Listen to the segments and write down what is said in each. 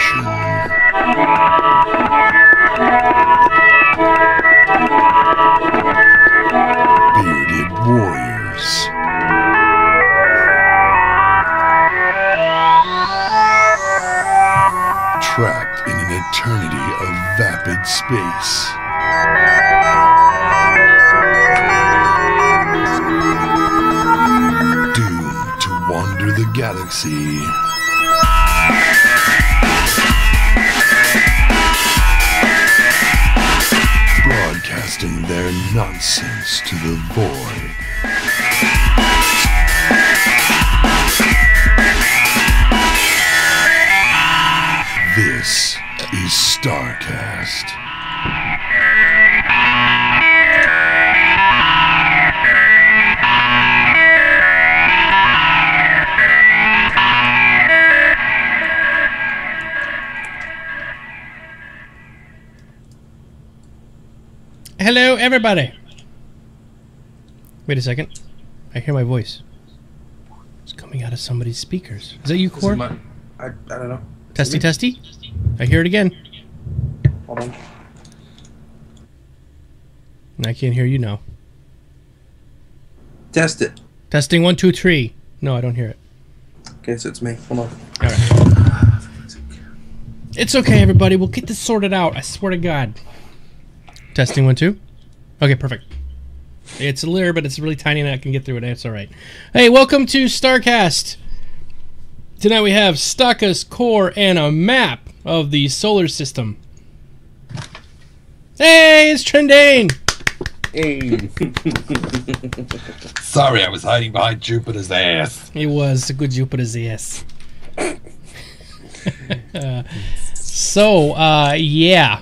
action. Bearded warriors. Trapped in an eternity of vapid space. Doomed to wander the galaxy. Broadcasting their nonsense to the void. This is StarCast. Hello, everybody. Wait a second. I hear my voice. It's coming out of somebody's speakers. Is that you, Core? I don't know. Testy, testy. I hear it again. Hold on. And I can't hear you now. Test it. Testing 1, 2, 3. No, I don't hear it. Okay, so it's me. Hold on. All right. It's okay, everybody. We'll get this sorted out. I swear to God. Testing 1, 2. Okay, perfect. It's a little, but it's really tiny and I can get through it. It's all right. Hey, welcome to StarCast. Tonight we have StarCast core and a map of the solar system. Hey, it's Trendane. Hey. Sorry, I was hiding behind Jupiter's ass. It was a good Jupiter's ass. Yeah.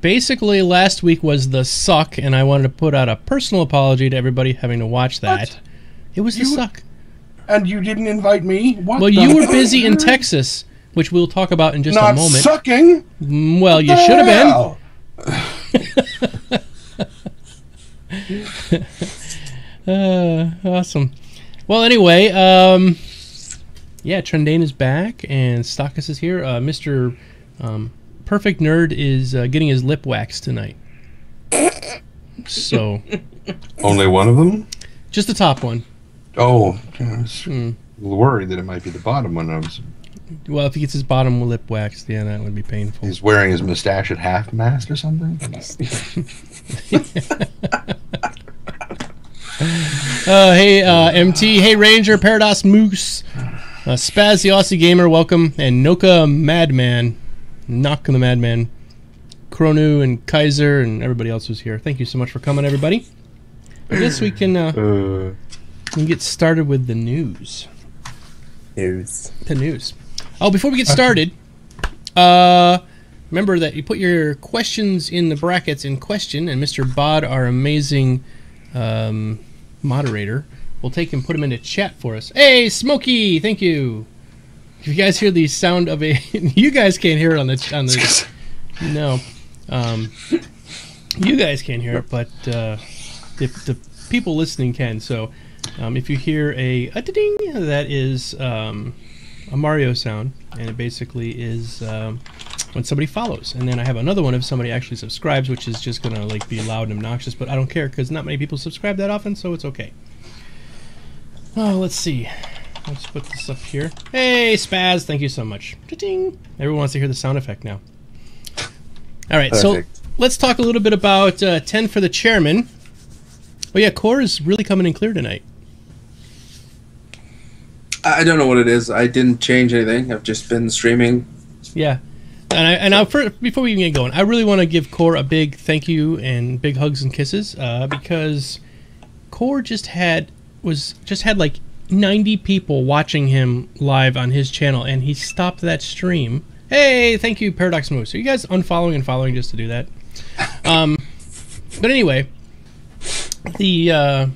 Basically, last week was the suck, and I wanted to put out a personal apology to everybody having to watch that. What? It was the suck. And you didn't invite me? What? Well, you were busy in Texas, which we'll talk about in just a Not moment. sucking? Well, you should have been. Awesome. Well, anyway, yeah, Trendane is back, and StarCast is here. Mr. Perfect Nerd is getting his lip waxed tonight. So. Only one of them? Just the top one. Oh, I was worried that it might be the bottom one. Well, if he gets his bottom lip waxed, yeah, that would be painful. He's wearing his mustache at half-mast or something? Hey, MT. Hey, Ranger, Parados Moose. Spaz, the Aussie Gamer, welcome. And Noka Madman. Knock the Madman. Kronu and Kaiser and everybody else who's here. Thank you so much for coming, everybody. I guess we can get started with the news. The news. Oh, before we get started, remember that you put your questions in the brackets in question, and Mr. Bod, our amazing moderator, will take and put them into chat for us. Hey, Smokey, thank you. If you guys hear the sound of a, you guys can't hear it on the no, you guys can't hear it, but the people listening can. So, if you hear a ding, that is a Mario sound, and it basically is when somebody follows. And then I have another one if somebody actually subscribes, which is just gonna like be loud and obnoxious, but I don't care because not many people subscribe that often, so it's okay. Oh, let's see. Let's put this up here. Hey, Spaz, thank you so much. Ding. Everyone wants to hear the sound effect now. All right, perfect. So let's talk a little bit about 10 for the chairman. Oh yeah, Core is really coming in clear tonight. I don't know what it is. I didn't change anything. I've just been streaming. Yeah. Before we even get going, I really want to give Core a big thank you and big hugs and kisses because Core just had like 90 people watching him live on his channel, and he stopped that stream. Hey, thank you, Paradox Moose. Are you guys unfollowing and following just to do that? But anyway, he had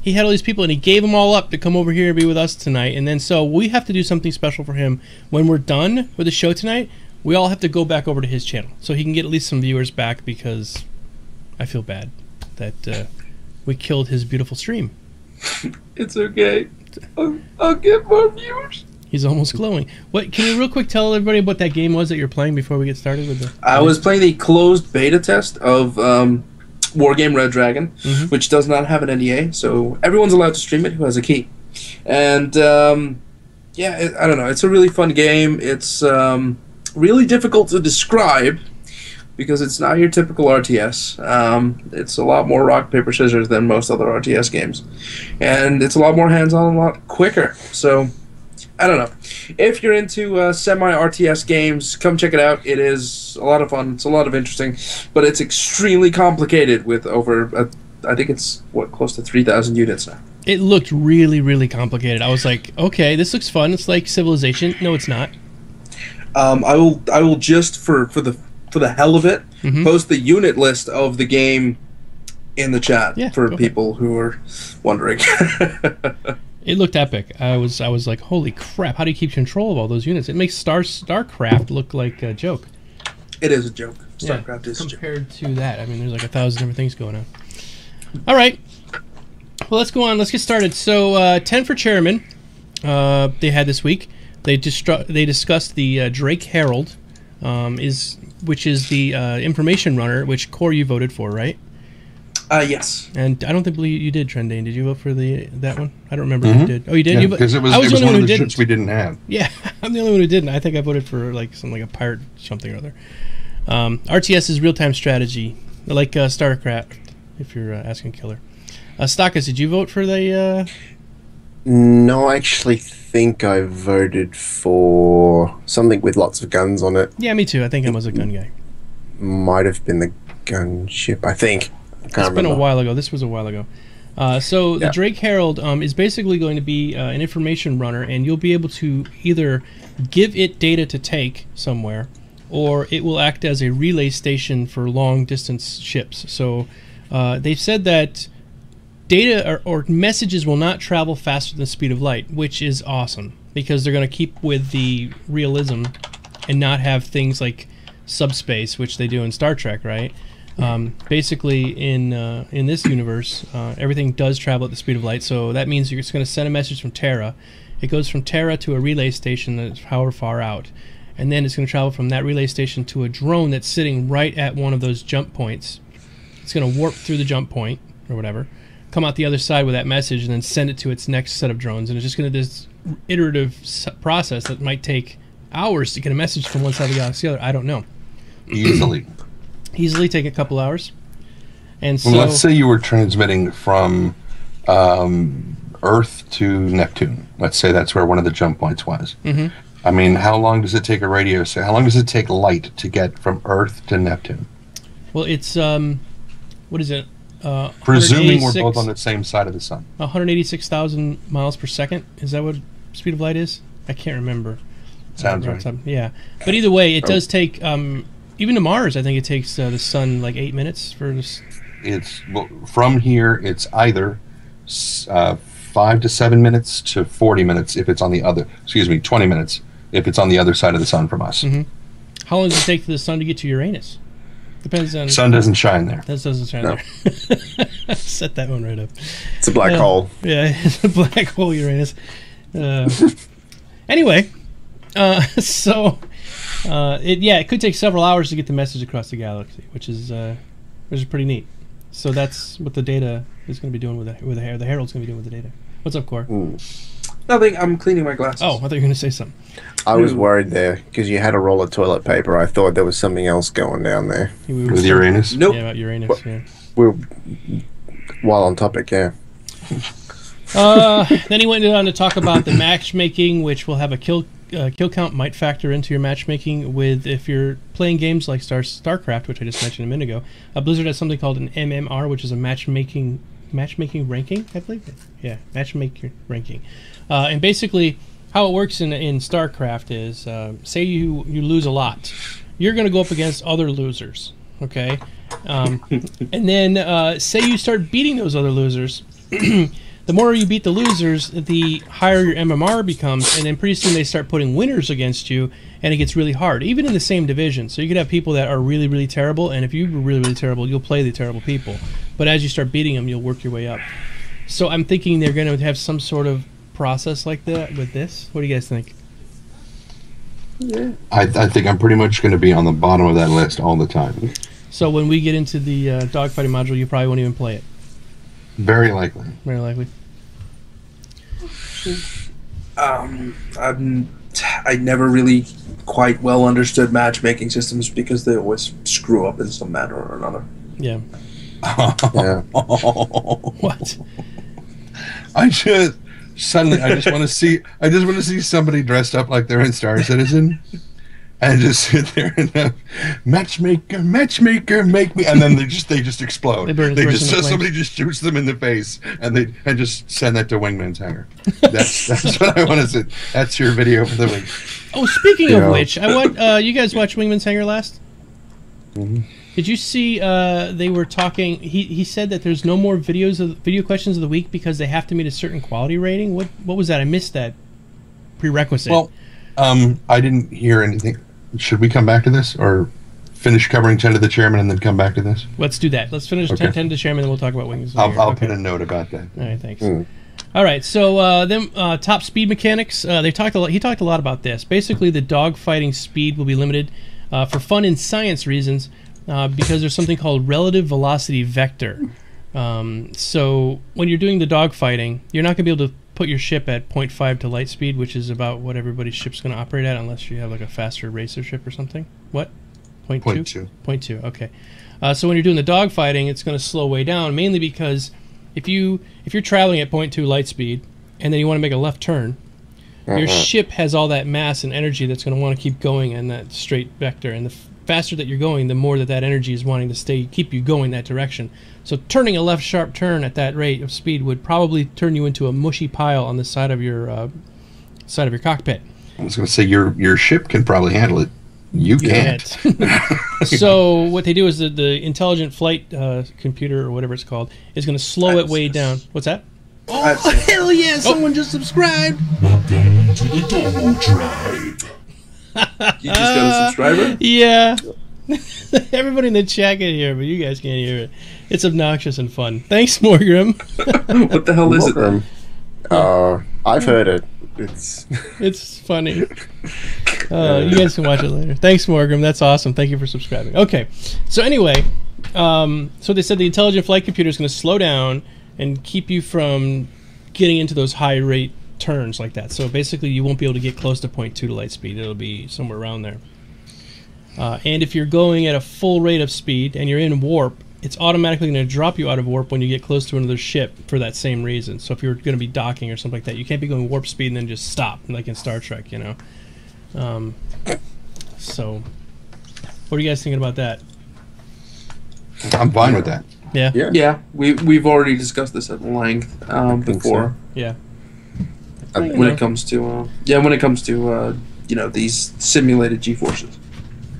all these people, and he gave them all up to come over here and be with us tonight. And then so we have to do something special for him when we're done with the show tonight. We all have to go back over to his channel so he can get at least some viewers back, because I feel bad that we killed his beautiful stream. It's okay. I'll get more viewers. He's almost glowing. What? Can you real quick tell everybody what that game was that you're playing before we get started with the? I was playing the closed beta test of Wargame Red Dragon, which does not have an NDA, so everyone's allowed to stream it who has a key. And I don't know. It's a really fun game. It's really difficult to describe because it's not your typical RTS. It's a lot more rock, paper, scissors than most other RTS games. And it's a lot more hands-on, a lot quicker. So, I don't know. If you're into semi-RTS games, come check it out. It is a lot of fun. It's a lot of interesting. But it's extremely complicated with over, I think it's, close to 3,000 units now. It looked really, really complicated. I was like, okay, this looks fun. It's like Civilization. No, it's not. I will just for the hell of it post the unit list of the game in the chat for people who are wondering. It looked epic. I was like, holy crap! How do you keep control of all those units? It makes StarCraft look like a joke. It is a joke. StarCraft is compared to that. I mean, there's like 1,000 different things going on. All right. Well, let's go on. Let's get started. So, 10 for Chairman. They had this week. They discussed the Drake Herald, which is the information runner, which Core you voted for, right? Yes. And I don't believe you did, Trendane. Did you vote for that one? I don't remember if you did. Oh, you did? Yeah, because it was one of the ships we didn't have. Yeah, I'm the only one who didn't. I think I voted for like a pirate something or other. RTS is real-time strategy, like StarCraft, if you're asking Killer. StarCast, did you vote for the... No, I actually think I voted for something with lots of guns on it. Yeah, me too. I think I was a gun guy. Might have been the gunship, I think. I can't remember. It's been a while ago. This was a while ago. The Drake Herald is basically going to be an information runner, and you'll be able to either give it data to take somewhere, or it will act as a relay station for long-distance ships. So they've said that data or messages will not travel faster than the speed of light, which is awesome, because they're going to keep with the realism and not have things like subspace, which they do in Star Trek, right? Basically, in this universe, everything does travel at the speed of light, so that means you're just going to send a message from Terra. It goes from Terra to a relay station that's however far out, and then it's going to travel from that relay station to a drone that's sitting right at one of those jump points. It's going to warp through the jump point, or whatever, come out the other side with that message, and then send it to its next set of drones, and it's just going to do this iterative process that might take hours to get a message from one side of the galaxy to the other. I don't know. Easily take a couple hours. And so, let's say you were transmitting from Earth to Neptune. Let's say that's where one of the jump points was. I mean, how long does it take a radio? So how long does it take light to get from Earth to Neptune? Well, it's what is it? Presuming we're both on the same side of the sun. 186,000 miles per second. Is that what speed of light is? I can't remember. Sounds right. Yeah, but either way, it does take. Even to Mars, I think it takes the sun like 8 minutes for this. From here, it's either 5 to 7 minutes to 40 minutes if it's on the other. 20 minutes if it's on the other side of the sun from us. How long does it take for the sun to get to Uranus? Depends on. Sun doesn't shine there. That doesn't shine there. Set that one right up. It's a black hole. Yeah, it's a black hole, Uranus. Anyway, it could take several hours to get the message across the galaxy, which is pretty neat. So that's what the data is going to be doing with the Herald's going to be doing with the data. What's up, Core? Nothing. I'm cleaning my glasses. Oh, I thought you were going to say something. I was worried there because you had a roll of toilet paper. I thought there was something else going down there. With Uranus? Nope. Yeah, about Uranus. Yeah. We're while on topic, yeah. Then he went on to talk about the matchmaking, which will have a kill count might factor into your matchmaking with if you're playing games like StarCraft, which I just mentioned a minute ago. Blizzard has something called an MMR, which is a matchmaking ranking, I believe. Yeah, matchmaking ranking. And basically, how it works in StarCraft is, say you lose a lot, you're going to go up against other losers, okay? And then say you start beating those other losers. The more you beat the losers, the higher your MMR becomes, and then pretty soon they start putting winners against you, and it gets really hard, even in the same division. So you could have people that are really, really terrible, and if you're really, really terrible, you'll play the terrible people. But as you start beating them, you'll work your way up. So I'm thinking they're going to have some sort of process like that with this. What do you guys think? Yeah. I think I'm pretty much going to be on the bottom of that list all the time. So when we get into the dogfighting module, you probably won't even play it. Very likely. Very likely. I never really quite well understood matchmaking systems because they always screw up in some manner or another. Yeah. Yeah. What? I just want to see somebody dressed up like they're in Star Citizen, and just sit there and matchmaker, make me, and then they just explode. Somebody just shoots them in the face, and just send that to Wingman's Hangar. That's what I want to see. That's your video for the week. Oh, speaking of which, I want you guys watched Wingman's Hangar last? Mm-hmm. Did you see they were talking? He said that there's no more video questions of the week because they have to meet a certain quality rating. What was that? I missed that prerequisite. Well, I didn't hear anything. Should we come back to this, or finish covering 10 to the chairman and then come back to this? Let's do that. Let's finish 10 to the chairman, and then we'll talk about wings. I'll put a note about that. All right, thanks. All right, so then top speed mechanics. He talked a lot about this. Basically, the dogfighting speed will be limited for fun and science reasons because there's something called relative velocity vector. So when you're doing the dogfighting, you're not going to be able to put your ship at 0.5 to light speed, which is about what everybody's ship's going to operate at, unless you have like a faster racer ship or something. What? 0.2? 0.2, okay. So when you're doing the dogfighting, it's going to slow way down, mainly because if you're traveling at 0.2 light speed and then you want to make a left turn, your ship has all that mass and energy that's going to want to keep going in that straight vector, and the faster that you're going, the more that energy is wanting to keep you going that direction. So turning a left sharp turn at that rate of speed would probably turn you into a mushy pile on the side of your cockpit. I was going to say your ship can probably handle it. You can't. So what they do is the intelligent flight computer or whatever it's called is going to slow it way down. What's that? Oh, hell yeah! Someone just subscribed. Welcome to the Domo Tribe. You just got a subscriber? Yeah. Everybody in the chat can hear it, but you guys can't hear it. It's obnoxious and fun. Thanks, Morgrim. What the hell is it then? I've heard it. It's funny. You guys can watch it later. Thanks, Morgrim. That's awesome. Thank you for subscribing. Okay. So anyway, so they said the intelligent flight computer is going to slow down and keep you from getting into those high rate turns like that. So basically, you won't be able to get close to 0.2 to light speed. It'll be somewhere around there. And if you're going at a full rate of speed and you're in warp, it's automatically going to drop you out of warp when you get close to another ship for that same reason. So if you're going to be docking or something like that, you can't be going warp speed and then just stop, like in Star Trek, you know. So what are you guys thinking about that? I'm fine with that. Yeah? Yeah, we've already discussed this at length before. So. Yeah. When it comes to these simulated G-forces.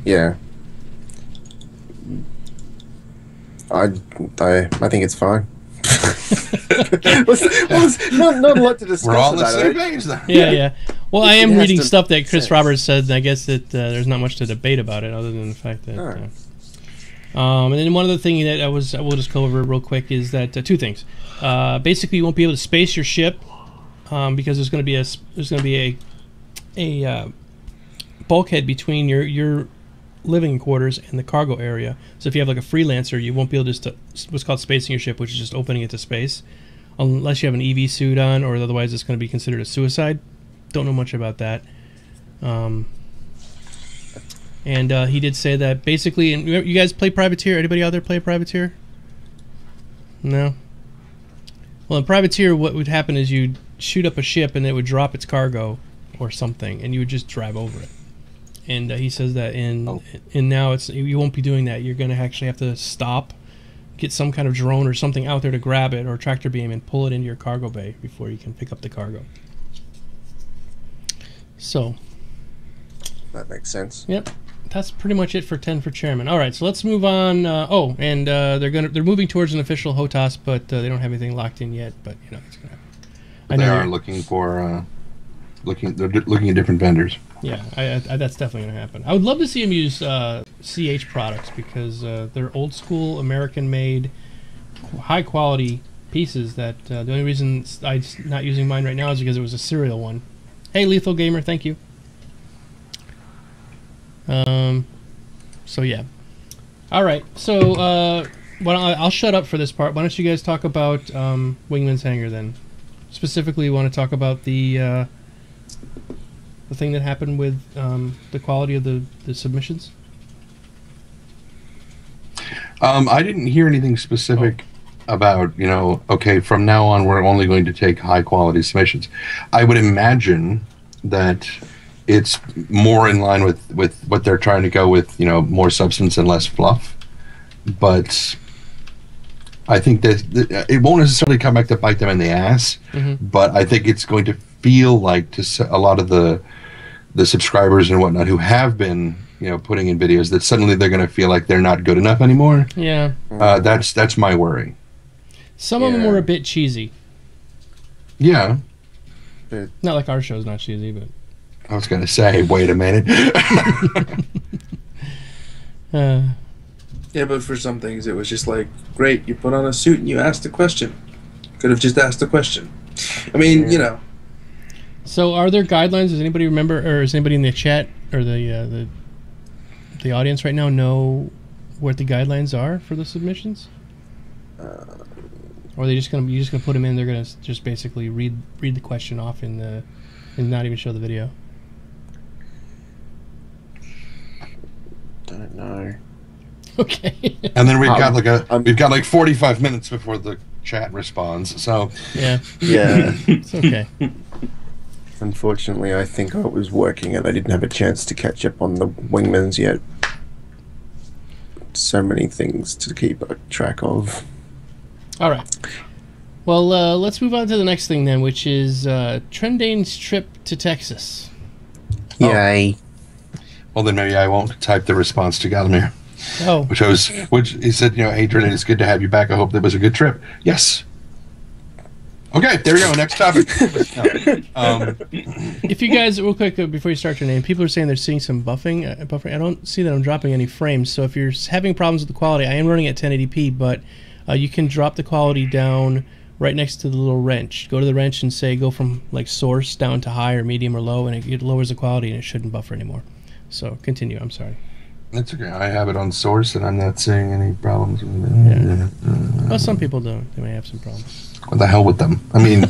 Yeah. I think it's fine. Not a lot to discuss. We're all on the about same it. page then. Yeah. Well, I am It has reading to stuff that make Chris sense. Roberts said, and I guess that there's not much to debate about it other than the fact that... and then one other thing that I will just go over real quick is that two things. Basically, you won't be able to space your ship because there's going to be a bulkhead between your living quarters and the cargo area. So if you have like a freelancer, you won't be able to what's called spacing your ship, which is just opening it to space, unless you have an EV suit on, or otherwise it's going to be considered a suicide. Don't know much about that. And he did say that basically, and you guys play Privateer? Anybody out there play Privateer? No? Well, in Privateer, what would happen is you'd shoot up a ship and it would drop its cargo or something, and you would just drive over it. And he says that in now you won't be doing that. You're going to actually have to stop, get some kind of drone or something out there to grab it, or tractor beam, and pull it into your cargo bay before you can pick up the cargo. So That makes sense. yep, that's pretty much it for 10 for chairman. All right, so let's move on. They're moving towards an official HOTAS, but they don't have anything locked in yet. But it's going to happen. They are looking for they're looking at different vendors. Yeah, that's definitely going to happen. I would love to see them use CH products because they're old school, American-made, high-quality pieces that the only reason I'm not using mine right now is because it was a serial one. Hey, Lethal Gamer, thank you. So yeah. All right. So I'll shut up for this part. Why don't you guys talk about Wingman's Hangar then? Specifically, you want to talk about the thing that happened with the quality of the submissions? I didn't hear anything specific about, okay, from now on we're only going to take high quality submissions. I would imagine that it's more in line with what they're trying to go with, more substance and less fluff. But I think that it won't necessarily come back to bite them in the ass, but I think it's going to feel like to a lot of the subscribers and whatnot who have been putting in videos, that suddenly they're going to feel like they're not good enough anymore. Yeah. That's my worry. Some of them were a bit cheesy. Yeah. Not like our show's not cheesy, but... I was going to say, wait a minute. Yeah, but for some things it was just like, great, you put on a suit and you asked a question. Could have just asked a question. I mean, So are there guidelines? Does anybody remember, or is anybody in the chat or the audience right now know what the guidelines are for the submissions? Or are they you're just gonna put them in? They're gonna just basically read the question off and not even show the video. Don't know. Okay. And then we've got like 45 minutes before the chat responds. So yeah, it's okay. Unfortunately, I think I was working and I didn't have a chance to catch up on the Wingmans yet. So many things to keep a track of. All right. Well, let's move on to the next thing then, which is Trendane's trip to Texas. Yay. Well, then maybe I won't type the response to Galamir. Oh. Which he said, hey, Trendane, it's good to have you back. I hope that was a good trip. Yes. Okay, there we go. Next topic. If you guys, real quick, before you start your name, people are saying they're seeing some buffering. I don't see that I'm dropping any frames. So if you're having problems with the quality, I am running at 1080p, but you can drop the quality down right next to the little wrench. Go to the wrench and say go from like source down to high or medium or low, and it lowers the quality and it shouldn't buffer anymore. So continue. I'm sorry. That's okay. I have it on source, and I'm not seeing any problems with it. Yeah. Well, some people don't. They may have some problems. What the hell with them? I mean,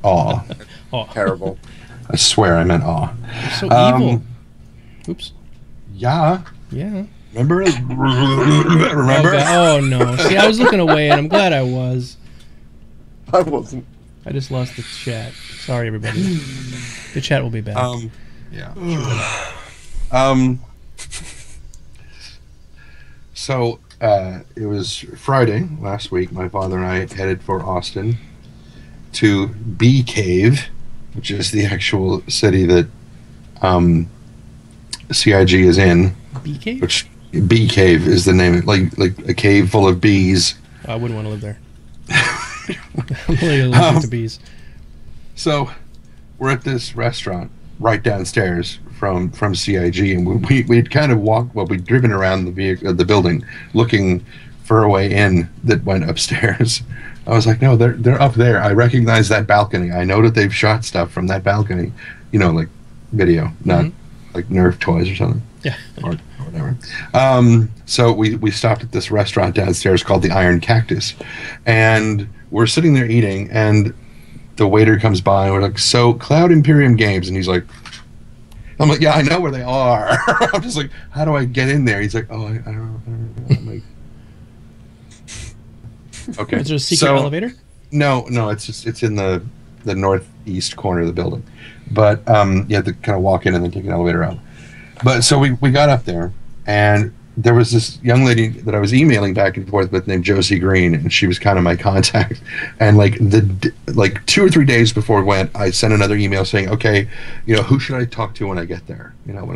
aw. Terrible. I swear I meant aw. So evil. Oops. Yeah. Yeah. Remember? Remember? Oh, no. See, I was looking away, and I'm glad I was. I wasn't. I just lost the chat. Sorry, everybody. The chat will be back. Yeah. So, it was Friday last week. My father and I headed for Austin to Bee Cave, which is the actual city that CIG is in. Bee Cave? Which Bee Cave is the name, like a cave full of bees. I wouldn't want to live there. I'm really allergic to bees. So, we're at this restaurant right downstairs from CIG, and we'd kind of walked. Well, we'd driven around the building looking for a way in that went upstairs. I was like, no, they're up there. I recognize that balcony. I know that they've shot stuff from that balcony. Like video, not like Nerf toys or something. Yeah. Or whatever. So we stopped at this restaurant downstairs called the Iron Cactus, and we're sitting there eating, and the waiter comes by, and we're like, so Cloud Imperium Games, and he's like, I'm like, yeah, I know where they are. I'm just like, how do I get in there? He's like, oh, I don't know. I'm like, okay. Is there a secret elevator? No, it's in the northeast corner of the building. But you have to kind of walk in and then take an elevator out. But so we got up there, and there was this young lady that I was emailing back and forth with named Josie Green, and she was kind of my contact. And like 2 or 3 days before we went, I sent another email saying, okay, who should I talk to when I get there? Am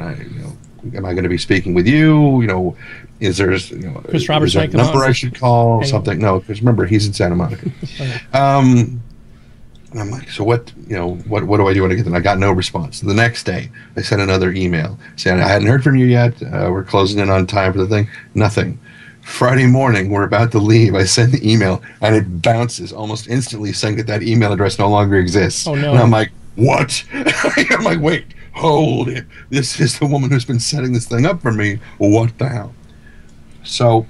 I going to be speaking with you? Is there Chris Roberts a number I should call? Something? No, because remember, he's in Santa Monica. Okay. And I'm like, so what do I do when I get there? And I got no response. The next day, I sent another email saying, I hadn't heard from you yet. We're closing in on time for the thing. Nothing. Friday morning, we're about to leave. I send the email, and it bounces almost instantly saying that email address no longer exists. Oh, no. And I'm like, what? I'm like, wait, hold it. This is the woman who's been setting this thing up for me. What the hell? So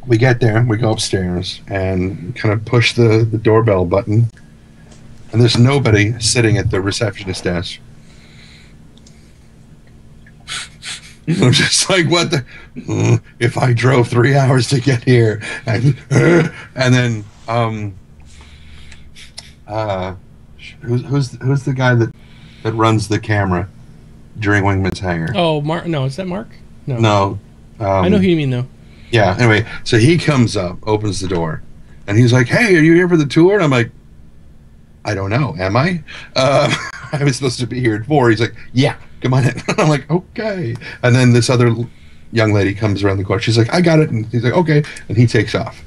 we get there, we go upstairs, and kind of push the doorbell button, and there's nobody sitting at the receptionist desk. I'm just like, what the? If I drove 3 hours to get here, and then who's the guy that runs the camera during Wingman's hangar? Oh, Mark. No, is that Mark? No. I know who you mean though. Yeah. Anyway, so he comes up, opens the door, and he's like, "Hey, are you here for the tour?" And I'm like, "I don't know. Am I? I was supposed to be here at 4." He's like, "Yeah, come on in." I'm like, "Okay." And then this other young lady comes around the corner. She's like, "I got it." And he's like, "Okay." And he takes off.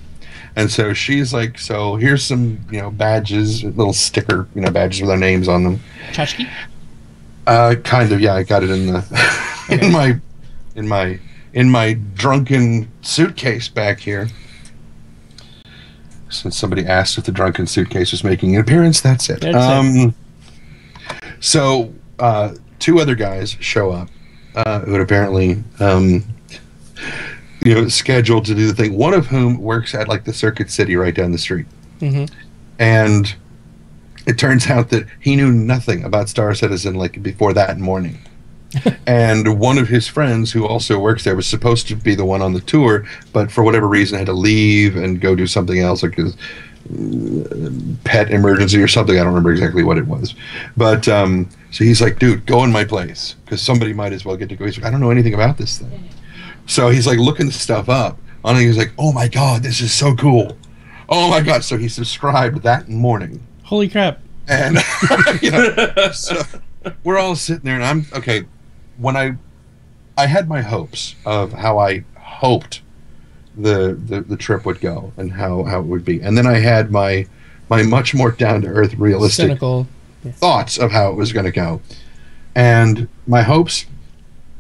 And so she's like, "So here's some, badges, little sticker, badges with our names on them." Tchotchke? Kind of. Yeah, I got it in the in my drunken suitcase back here. Since somebody asked if the drunken suitcase was making an appearance, that's it. So 2 other guys show up who had apparently scheduled to do the thing. One of whom works at like the Circuit City right down the street. Mm-hmm. And it turns out that he knew nothing about Star Citizen like before that morning. And one of his friends who also works there was supposed to be the one on the tour, but for whatever reason had to leave and go do something else, like his pet emergency or something. I don't remember exactly what it was. But so he's like, "Dude, go in my place because somebody might as well get to go." He's like, "I don't know anything about this thing." So he's like looking stuff up. And he's like, "Oh my God, this is so cool. Oh my God." So he subscribed that morning. Holy crap. And so we're all sitting there, and I'm okay. When I had my hopes of how I hoped the trip would go and how it would be, and then I had my much more down to earth, realistic cynical thoughts of how it was going to go, and my hopes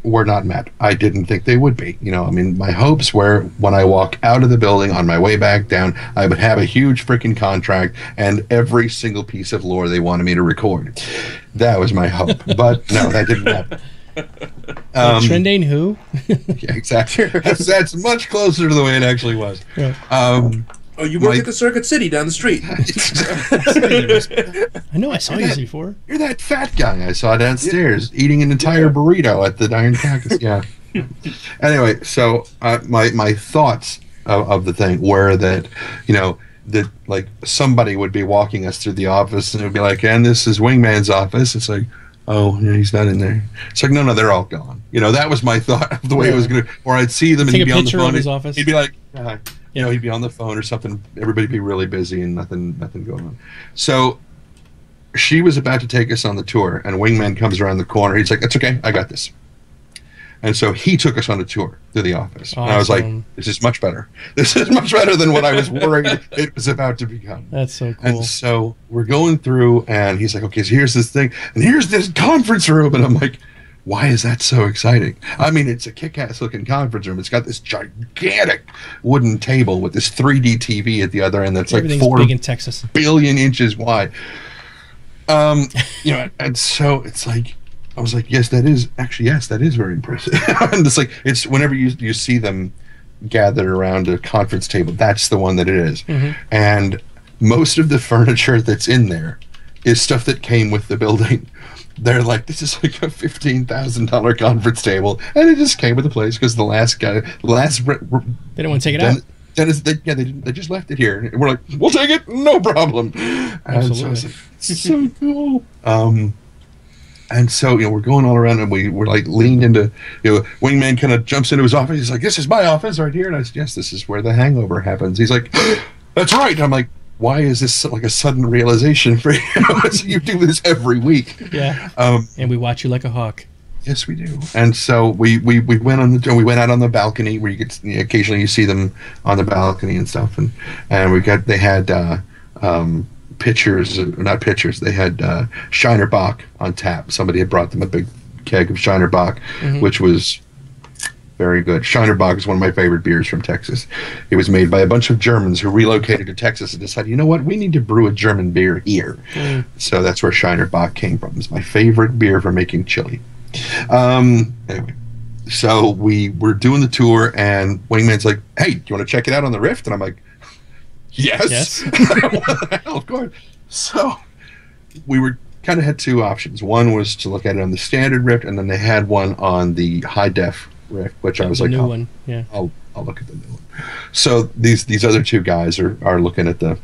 were not met. I didn't think they would be. My hopes were when I walk out of the building on my way back down, I would have a huge freaking contract and every single piece of lore they wanted me to record. That was my hope, but no, that didn't happen. Trendane who? Yeah, exactly. That's much closer to the way it actually was. Right. You work at the Circuit City down the street. I know I saw you before. You're that fat guy I saw downstairs eating an entire burrito at the Iron Cactus. Yeah. Anyway, so my thoughts of the thing were that, that like somebody would be walking us through the office and it would be like, "And this is Wingman's office." It's like, "Oh, yeah, he's not in there." It's like, no, they're all gone. That was my thought of the way it was going to. Or I'd see them and he'd be on the phone. His office. He'd be like, he'd be on the phone or something. Everybody'd be really busy and nothing going on. So she was about to take us on the tour, and Wingman comes around the corner. He's like, "That's okay, I got this." And so he took us on a tour to the office. Awesome. And I was like, "This is much better. This is much better than what I was worried it was about to become." That's so cool. And so we're going through, and he's like, "Okay, so here's this thing, and here's this conference room." And I'm like, "Why is that so exciting?" I mean, it's a kick-ass looking conference room. It's got this gigantic wooden table with this 3D TV at the other end that's like 4 big in Texas. billion inches wide. And so it's like, I was like, yes, that is very impressive. And it's whenever you see them gathered around a conference table, that's the one that it is. Mm-hmm. And most of the furniture that's in there is stuff that came with the building. They're like, "This is like a $15,000 conference table," and it just came with the place because the last guy, they didn't want to take it out. Dennis, they just left it here, and we're like, "We'll take it, no problem." And so I was like, "It's so cool." And so we're going all around, and we're like leaned into, Wingman kind of jumps into his office. He's like, "This is my office right here," and I said, "Yes, this is where the hangover happens." He's like, "That's right." And I'm like, "Why is this like a sudden realization for you?" So you do this every week. Yeah. And we watch you like a hawk. Yes, we do. And so we went out on the balcony where you could occasionally you see them on the balcony and stuff, and they had not pitchers. They had Shiner Bock on tap. Somebody had brought them a big keg of Shiner Bock, mm-hmm. which was Very good. Shiner Bock is one of my favorite beers from Texas. It was made by a bunch of Germans who relocated to Texas and decided, you know what, we need to brew a German beer here. So that's where Shiner Bock came from. It's my favorite beer for making chili. Anyway, so we were doing the tour, and Wingman's like, hey, do you want to check it out on the Rift? And I'm like, yes. Of course. So we were kind of had two options. One was to look at it on the standard Rift, and then they had one on the high def Rift, which I was like, new one. Yeah, I'll look at the new one. So these other two guys are looking at the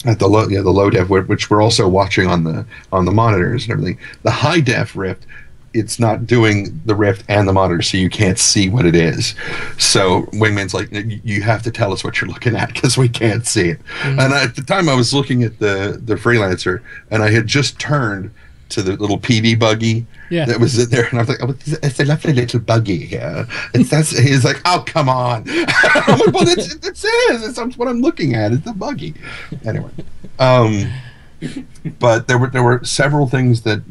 low def, which we're also watching on the monitors and everything. The high def Rift, it's not doing the Rift and the monitor, so you can't see what it is. So Wingman's like, you have to tell us what you're looking at because we can't see it. And at the time, I was looking at the Freelancer, and I had just turned to the little PD buggy that was in there, and I was like, oh, it's a lovely little buggy here. He's like, oh, come on. I'm like, well, it says it's what I'm looking at. It's the buggy. Anyway. But there were several things that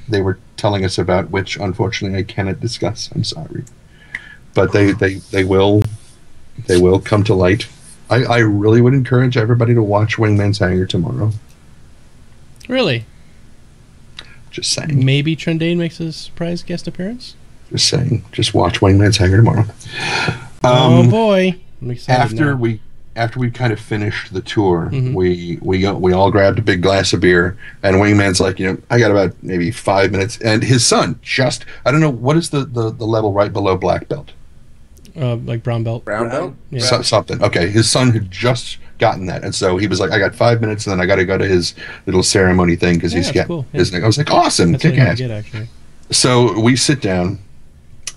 they were telling us about, which unfortunately I cannot discuss. I'm sorry, but they will come to light. I really would encourage everybody to watch Wingman's Hangar tomorrow. Really? Just saying. Maybe Trendane makes a surprise guest appearance. Just saying. Just watch Wingman's Hangar tomorrow. Oh boy! I'm excited After we kind of finished the tour, we all grabbed a big glass of beer, and Wingman's like, I got about maybe 5 minutes, and his son I don't know, what is the level right below black belt? Like brown belt. Brown belt? Yeah. Something. Okay, his son had just gotten that, and so he was like, I got 5 minutes, and then I got to go to his little ceremony thing because he's got his thing. I was like, awesome, that's kick what I ass. get, actually. So we sit down.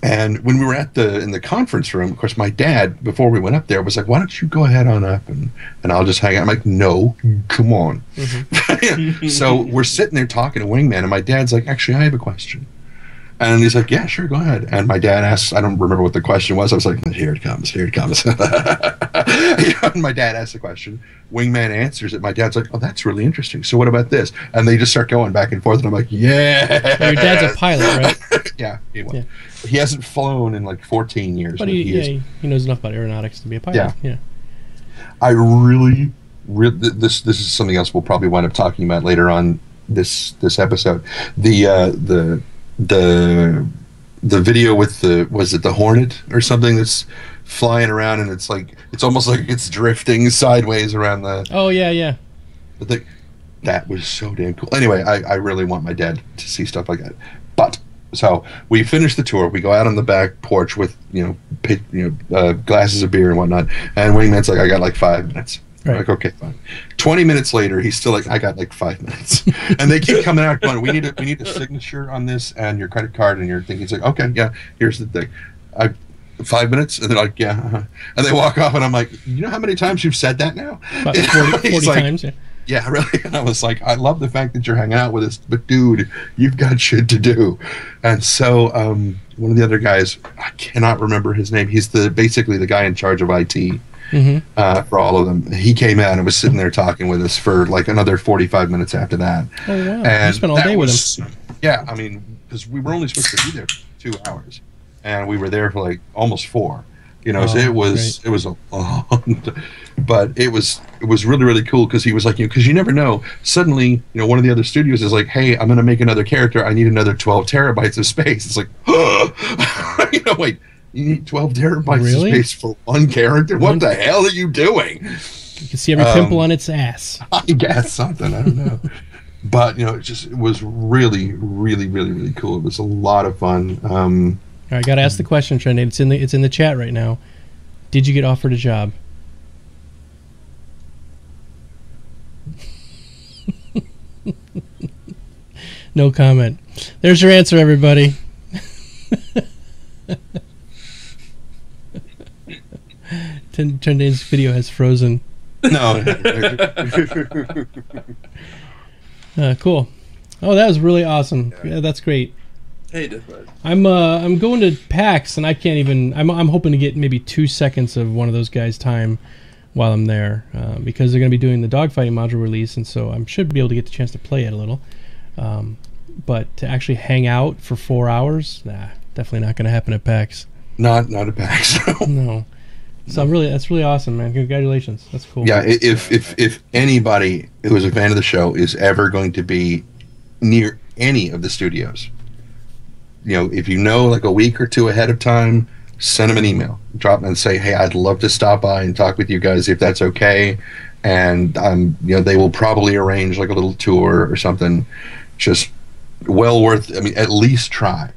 And when we were in the conference room, of course, my dad, before we went up there, was like, why don't you go ahead on up and I'll just hang out. I'm like, no, come on. So we're sitting there talking to Wingman, and my dad's like, actually, I have a question. And he's like, yeah, sure, go ahead. And my dad asks, I don't remember what the question was. I was like, here it comes. And my dad asks the question. Wingman answers it. My dad's like, oh, that's really interesting. So what about this? And they just start going back and forth. And I'm like, yeah. Well, your dad's a pilot, right? Yeah, he was. Yeah. He hasn't flown in like 14 years. But he knows enough about aeronautics to be a pilot. Yeah. I really this is something else we'll probably wind up talking about later on this episode. The video with the Hornet or something that's flying around, and it's almost like it's drifting sideways around the. Oh yeah. I think that was so damn cool. Anyway, I really want my dad to see stuff like that. But so we finish the tour. We go out on the back porch with glasses of beer and whatnot. And Wingman's like, I got like 5 minutes. Right. Like, okay, fine. 20 minutes later, he's still like, I got like 5 minutes. And they keep coming out going, we need a signature on this and your credit card and your thing. He's like, okay, yeah, here's the thing. 5 minutes? And they're like, yeah. And they walk off, and I'm like, you know how many times you've said that now? About 40 times, yeah. Yeah, really. And I was like, I love the fact that you're hanging out with us, but dude, you've got shit to do. And so one of the other guys, I cannot remember his name. He's basically the guy in charge of IT for all of them. He came out and was sitting there talking with us for like another 45 minutes after that. Oh, wow. And you spent all day with him. Yeah, I mean, because we were only supposed to be there for 2 hours, and we were there for like almost 4. So it was a long, but it was really, really cool because he was like, because you never know. Suddenly, one of the other studios is like, hey, I'm going to make another character. I need another 12 terabytes of space. It's like, wait, you need 12 terabytes of space for one character? What the hell are you doing? You can see every pimple on its ass. I guess something. I don't know. But it was really, really, really, really cool. It was a lot of fun. All right, got to ask the question, Trendane. It's in the chat right now. Did you get offered a job? No comment. There's your answer, everybody. Trendane's video has frozen. No. Cool. Oh, that was really awesome. Yeah, that's great. Hey, Deathbud. I'm going to PAX, and I can't even. I'm hoping to get maybe 2 seconds of one of those guys' time while I'm there, because they're going to be doing the dogfighting module release, and so I should be able to get the chance to play it a little. But to actually hang out for 4 hours, nah, definitely not going to happen at PAX. Not at PAX. No. So that's really awesome, man. Congratulations. That's cool. Yeah, if anybody who is a fan of the show is ever going to be near any of the studios, if you know like a week or two ahead of time, send them an email, drop them and say, hey, I'd love to stop by and talk with you guys if that's okay. And they will probably arrange like a little tour or something. Just well worth. I mean, at least try.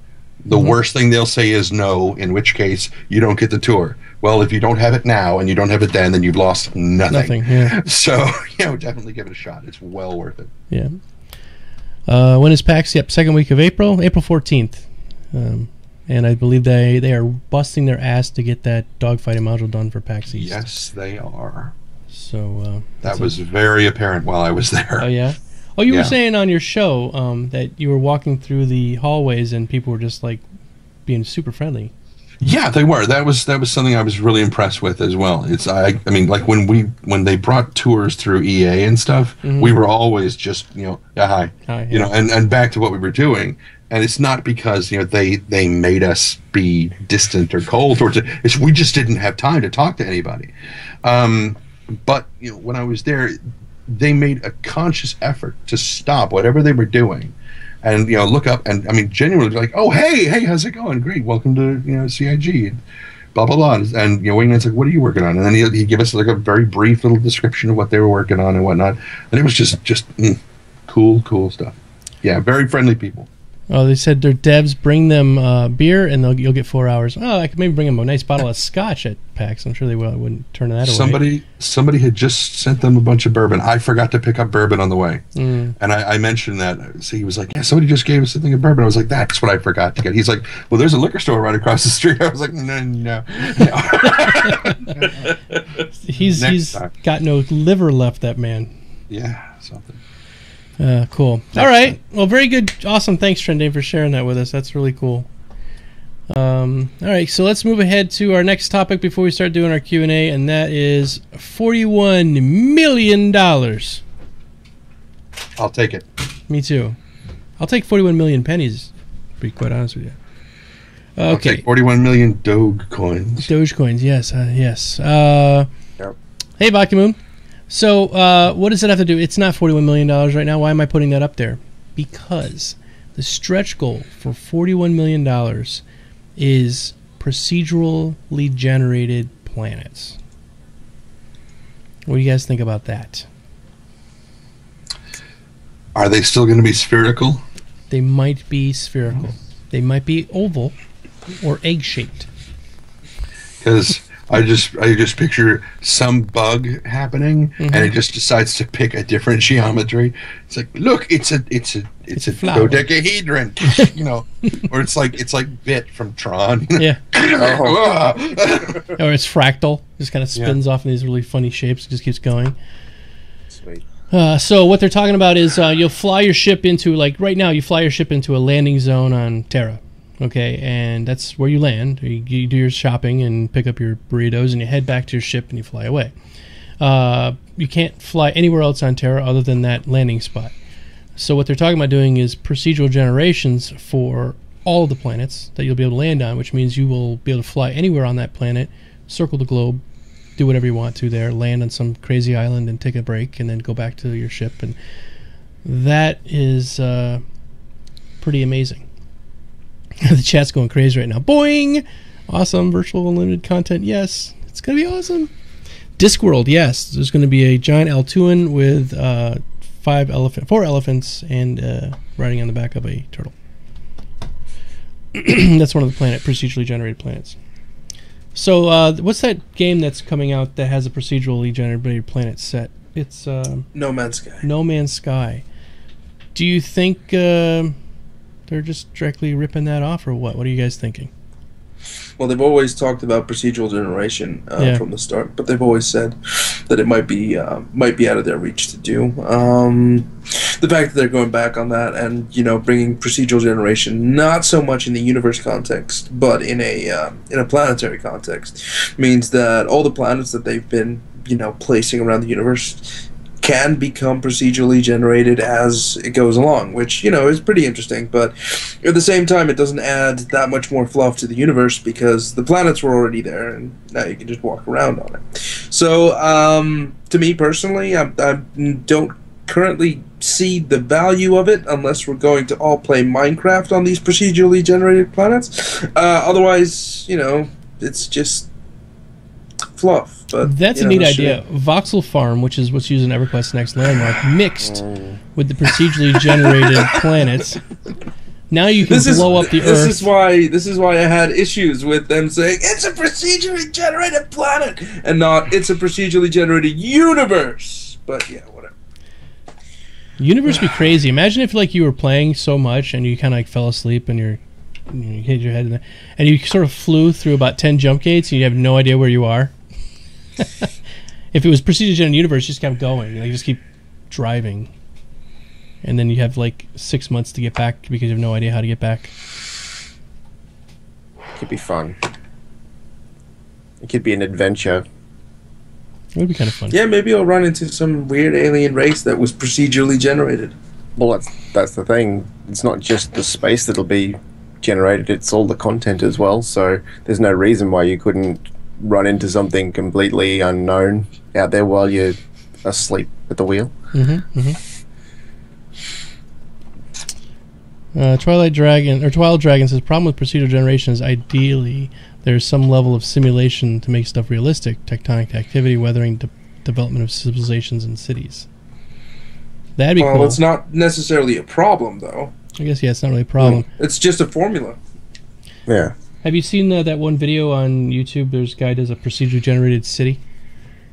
The worst thing they'll say is no, in which case you don't get the tour. Well, if you don't have it now and you don't have it then you've lost nothing. Yeah. So, definitely give it a shot. It's well worth it. Yeah. When is PAX? Yep, second week of April 14th. And I believe they are busting their ass to get that dogfighting module done for PAX East. Yes, they are. So that was very apparent while I was there. Oh, yeah? Oh, you were saying on your show that you were walking through the hallways and people were just like being super friendly. Yeah, they were. That was something I was really impressed with as well. I mean, like when they brought tours through EA and stuff, we were always just hi, yeah. And back to what we were doing. And it's not because they made us be distant or cold towards it. It's we just didn't have time to talk to anybody. But when I was there, they made a conscious effort to stop whatever they were doing and look up and I mean genuinely like, oh hey how's it going, great, welcome to CIG, blah blah blah. And Wingman's like, what are you working on? And then he'd give us like a very brief little description of what they were working on and whatnot, and it was just cool stuff. Yeah, very friendly people. Oh, they said their devs bring them beer and you'll get 4 hours. Oh, I could maybe bring them a nice bottle of scotch at PAX. I'm sure they wouldn't turn that away. Somebody had just sent them a bunch of bourbon. I forgot to pick up bourbon on the way. And I mentioned that. So he was like, yeah, somebody just gave us a thing of bourbon. I was like, that's what I forgot to get. He's like, well, there's a liquor store right across the street. I was like, no. He's got no liver left, that man. Yeah, something. Cool. All right. Well, very good. Awesome. Thanks, Trendane, for sharing that with us. That's really cool. All right. So let's move ahead to our next topic before we start doing our Q&A, and that is $41 million. I'll take it. Me too. I'll take 41 million pennies, to be quite honest with you. Okay. I'll take 41 million Doge coins. Doge coins, yes. Yes. Yep. Hey, Bakumoon. So, what does it have to do? It's not $41 million right now. Why am I putting that up there? Because the stretch goal for $41 million is procedurally generated planets. What do you guys think about that? Are they still going to be spherical? They might be spherical. They might be oval or egg-shaped. Because I just picture some bug happening, and it just decides to pick a different geometry. It's like, look, it's a dodecahedron, or it's like Bit from Tron. Yeah. Or it's fractal. Just kind of spins off in these really funny shapes. It just keeps going. Sweet. So what they're talking about is you'll fly your ship into, like right now, you fly your ship into a landing zone on Terra. Okay, and that's where you land. You do your shopping and pick up your burritos, and you head back to your ship and you fly away. You can't fly anywhere else on Terra other than that landing spot. So what they're talking about doing is procedural generations for all of the planets that you'll be able to land on, which means you will be able to fly anywhere on that planet, circle the globe, do whatever you want to there, land on some crazy island and take a break, and then go back to your ship. And that is pretty amazing. The chat's going crazy right now. Boing! Awesome. Virtual unlimited content. Yes. It's going to be awesome. Discworld. Yes. There's going to be a giant Altuan with 4 elephants and riding on the back of a turtle. That's one of the procedurally generated planets. So what's that game that's coming out that has a procedurally generated planet set? It's No Man's Sky. No Man's Sky. Do you think they're just directly ripping that off, or what? What are you guys thinking? Well, they've always talked about procedural generation from the start, but they've always said that it might be out of their reach to do. The fact that they're going back on that and bringing procedural generation not so much in the universe context, but in a planetary context, means that all the planets that they've been placing around the universe can become procedurally generated as it goes along, which, you know, is pretty interesting. But at the same time, it doesn't add that much more fluff to the universe because the planets were already there, and now you can just walk around on it. So, to me personally, I don't currently see the value of it unless we're going to all play Minecraft on these procedurally generated planets. Otherwise, you know, it's just fluff. But that's you a know, neat idea. Voxel Farm, which is what's used in EverQuest's next landmark, mixed with the procedurally generated planets. Now you can blow up the Earth. This is why I had issues with them saying it's a procedurally generated planet and not it's a procedurally generated universe. But yeah, whatever. Universe be crazy. Imagine if like you were playing so much and you kind of like fell asleep and you hit your head in there, and you sort of flew through about 10 jump gates and you have no idea where you are. If it was procedurally generated universe, you just kept going. You just keep driving. And then you have like 6 months to get back because you have no idea how to get back. Could be fun. It could be an adventure. It would be kind of fun. Yeah, maybe I'll run into some weird alien race that was procedurally generated. Well, that's the thing. It's not just the space that'll be generated, it's all the content as well. So there's no reason why you couldn't run into something completely unknown out there while you're asleep at the wheel. Twilight Dragon says problem with procedural generation is ideally there's some level of simulation to make stuff realistic, tectonic activity, weathering, development of civilizations and cities. That'd be cool. Well, it's not necessarily a problem, though. I guess, yeah, it's not really a problem. It's just a formula. Yeah. Have you seen that one video on YouTube? There's a guy does a procedurally generated city,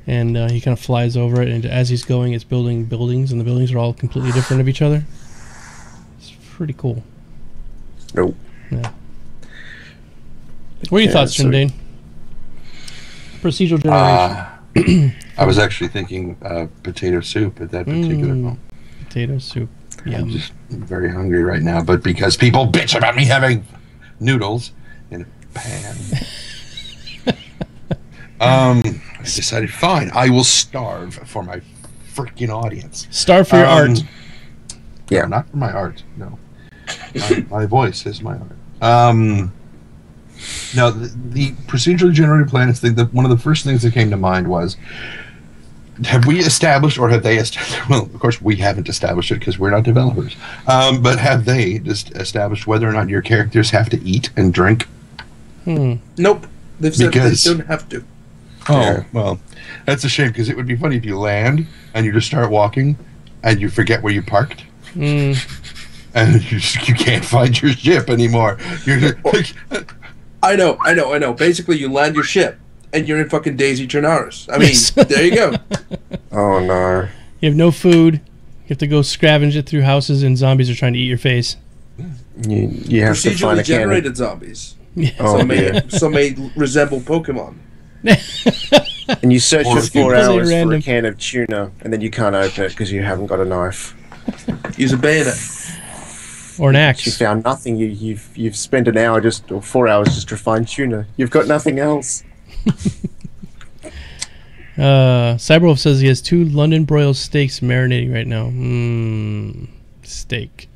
and he kind of flies over it, and as he's going, it's building buildings, and the buildings are all completely different of each other. It's pretty cool. Nope. Yeah. What are your thoughts, Trendane? Procedural generation. I was actually thinking potato soup at that particular moment. Potato soup. Yeah. I'm just very hungry right now, but because people bitch about me having noodles in a pan, I decided, fine, I will starve for my freaking audience. Starve for your art. Yeah. No, not for my art, no. My voice is my art. No, the procedurally generated planets thing, one of the first things that came to mind was, have we established, or have they established, well, of course we haven't established it because we're not developers, but have they just established whether or not your characters have to eat and drink? Nope. They've said they don't have to. Oh, yeah. Well, that's a shame because it would be funny if you land and you just start walking and you forget where you parked. And you can't find your ship anymore. You're just, like, I know. Basically, you land your ship, and you're in fucking Daisy Trenaris. I mean, there you go. Oh, no. You have no food. You have to go scavenge it through houses, and zombies are trying to eat your face. You have to find Procedurally a generated zombies. Yeah. Oh, Some may resemble Pokemon. And you search for 4 hours for random. a can of tuna, and then you can't open it because you haven't got a knife. Use a bayonet. Or an axe. You found nothing. You've spent an hour or 4 hours just to find tuna. You've got nothing else. Cyberwolf says he has 2 London broiled steaks marinating right now. Steak.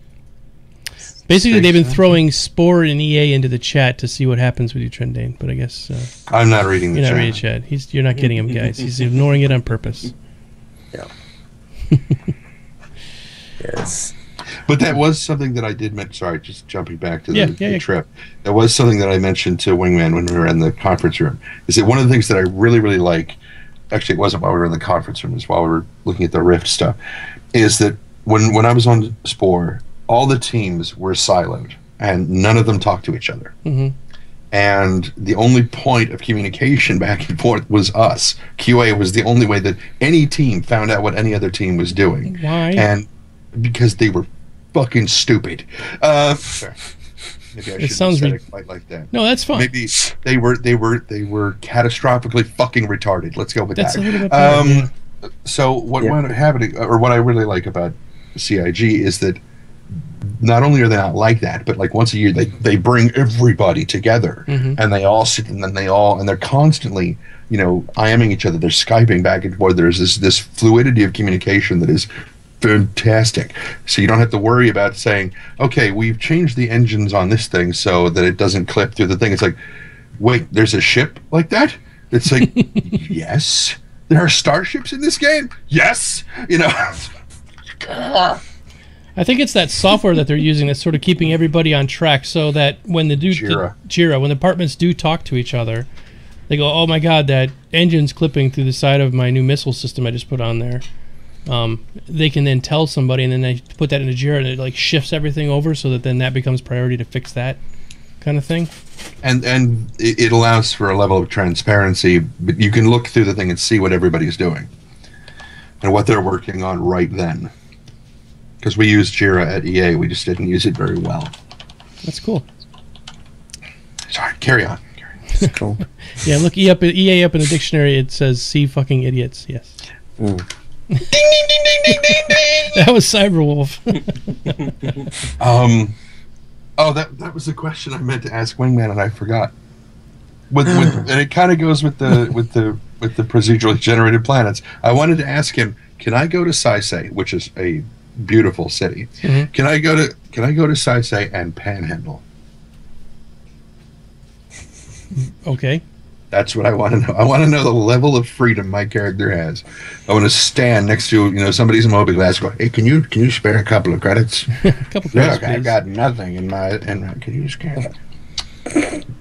Basically, they've been throwing Spore and EA into the chat to see what happens with you, Trendane. But I guess I'm not reading the you're chat. not reading chat. You're not getting him, guys. He's ignoring it on purpose. Yeah. Yes. But that was something that I did mention. Sorry, just jumping back to the trip. That was something that I mentioned to Wingman when we were in the conference room. Is that one of the things that I really, really like? Actually, it wasn't while we were in the conference room. It was while we were looking at the Rift stuff. Is that when I was on Spore, all the teams were siloed, and none of them talked to each other. And the only point of communication back and forth was us. QA was the only way that any team found out what any other team was doing. Why? And because they were fucking stupid. Sorry. Maybe I shouldn't have said it quite like that. No, that's fine. Maybe they were catastrophically fucking retarded. Let's go with That's that. a little bit better, So what wound up happening, or what I really like about CIG is that not only are they not like that, but like once a year they bring everybody together, and they all sit, and then and they're constantly, you know, IMing each other. They're Skyping back and forth. There's this fluidity of communication that is fantastic. So you don't have to worry about saying, okay, we've changed the engines on this thing so that it doesn't clip through the thing. It's like, wait, there's a ship like that? It's like, yes. There are starships in this game? Yes. You know. I think it's that software that they're using that's sort of keeping everybody on track, so that when Jira, when the departments do talk to each other, they go, oh my god, that engine's clipping through the side of my new missile system I just put on there. They can then tell somebody, and then they put that in a Jira, and it like shifts everything over, so that then that becomes priority to fix that kind of thing. And it allows for a level of transparency, but you can look through the thing and see what everybody's doing and what they're working on right then. Because we used Jira at EA, we just didn't use it very well. That's cool. Sorry, carry on. It's cool. Yeah, look, EA up in the dictionary, it says "see fucking idiots." Yes. Ding, ding, ding, ding, ding, ding, ding. That was Cyberwolf. Oh, that was the question I meant to ask Wingman, and I forgot. And it kind of goes with the procedurally generated planets. I wanted to ask him, can I go to Saisei, which is a beautiful city? Mm-hmm. Can I go to Saisei and panhandle? Okay. That's what I want to know. I want to know the level of freedom my character has. I want to stand next to, you know, somebody's mobiGlas, go, hey, can you spare a couple of credits? A couple credits, look, I got nothing in my. Can you spare?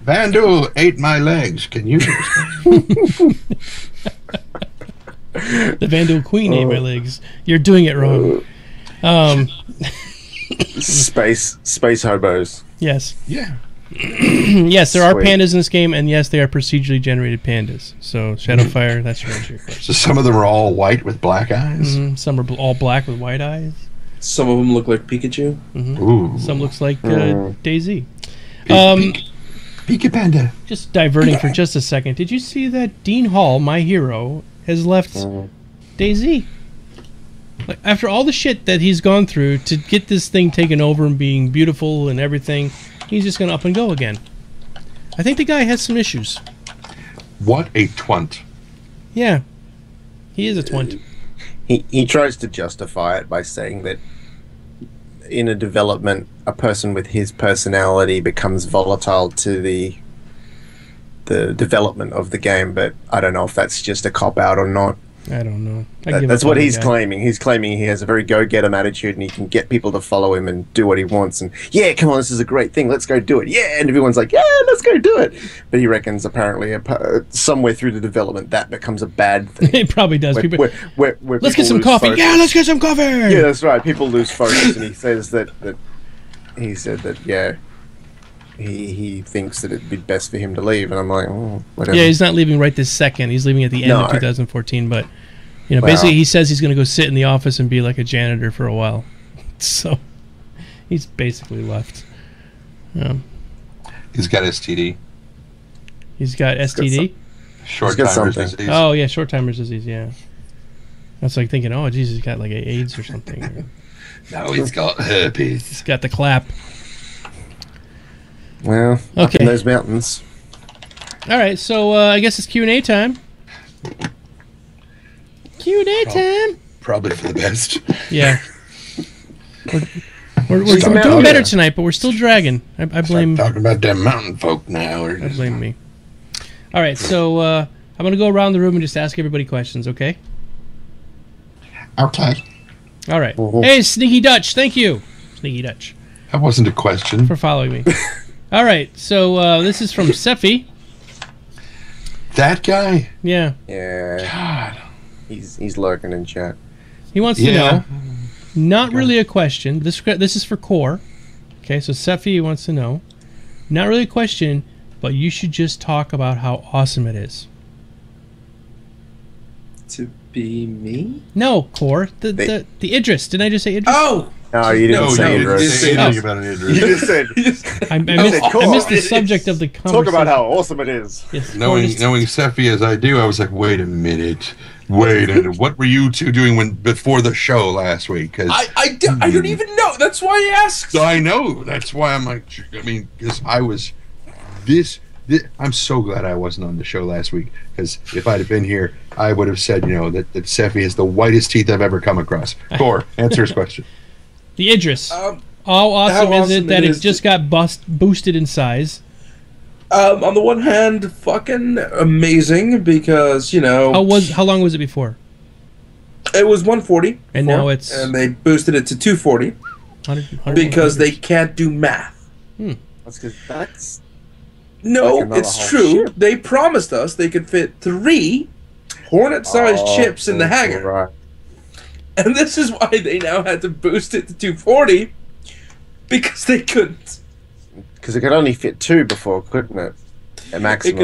Vandu ate my legs. Can you? The Vandal Queen ate my legs. You're doing it wrong. Space hobos. Yes. Yeah. Yes, there are pandas in this game, and yes, they are procedurally generated pandas. So Shadowfire, that's your answer. So some of them are all white with black eyes. Mm-hmm. Some are all black with white eyes. Some of them look like Pikachu. Mm-hmm. Ooh. Some looks like Daisy. Pika Panda. Just diverting for just a second. Did you see that Dean Hall, my hero, has left Daisy? Like, after all the shit that he's gone through to get this thing taken over and being beautiful and everything, he's just going to up and go again. I think the guy has some issues. What a twunt. Yeah. He is a twunt. He tries to justify it by saying that in a development, a person with his personality becomes volatile to the development of the game, but I don't know if that's just a cop-out or not. I don't know. That's what he's claiming. He's claiming he has a very go-getter attitude and he can get people to follow him and do what he wants. And, yeah, come on, this is a great thing. Let's go do it. Yeah, and everyone's like, yeah, let's go do it. But he reckons apparently somewhere through the development that becomes a bad thing. It probably does. Where let's get some coffee. Focus. Yeah, let's get some coffee. Yeah, that's right. People lose focus, and he says that he said that, yeah, he thinks that it'd be best for him to leave. And I'm like, oh, whatever. Yeah, he's not leaving right this second. He's leaving at the end of 2014, but... You know, basically, he says he's going to go sit in the office and be like a janitor for a while. So, he's basically left. He's got STD. He's got STD? Short-timer's disease. Oh, yeah, short-timer's disease, yeah. I was like thinking, oh, Jesus, he's got like AIDS or something. No, he's got herpes. He's got the clap. Well, up in those mountains. All right, so I guess it's Q&A time. Q&A time. Probably for the best. Yeah. We're doing better tonight, but we're still dragging. I blame... Start talking about them mountain folk now. I blame me. All right, so I'm going to go around the room and just ask everybody questions, okay? Okay. All right. Hey, Sneaky Dutch, thank you. Sneaky Dutch. That wasn't a question. For following me. All right, so this is from Sephi. That guy? Yeah. Yeah. God. He's lurking in chat. He wants to know, not really a question, this is for Core. Okay, so Sephi wants to know, not really a question, but you should just talk about how awesome it is. To be me? No, Core. The Idris. Didn't I just say Idris? Oh! No, you didn't No, say you Idris. just Say said- anything about an You Idris. just said, I Core. missed the subject of the conversation. talk about how awesome it is. Yes, Core Knowing just- Sephi as I do, I was like, wait a minute. What were you two doing before the show last week? 'Cause I don't even know. That's why I asked. So I know. That's why I'm like, I mean, because I was I'm so glad I wasn't on the show last week, because if I'd have been here, I would have said, that Sephi has the whitest teeth I've ever come across. Core, answer his question. The Idris. Um, How awesome is it awesome that it it is just got boosted in size? On the one hand, fucking amazing because How long was it before? it was 140, And now it's and they boosted it to 240 100 because they can't do math. That's No, Like another it's whole true. ship. They promised us they could fit 3 Hornet-sized chips in the hangar, Right. and this is why they now had to boost it to 240 because they couldn't. Because it could only fit 2 before, couldn't it? At maximum.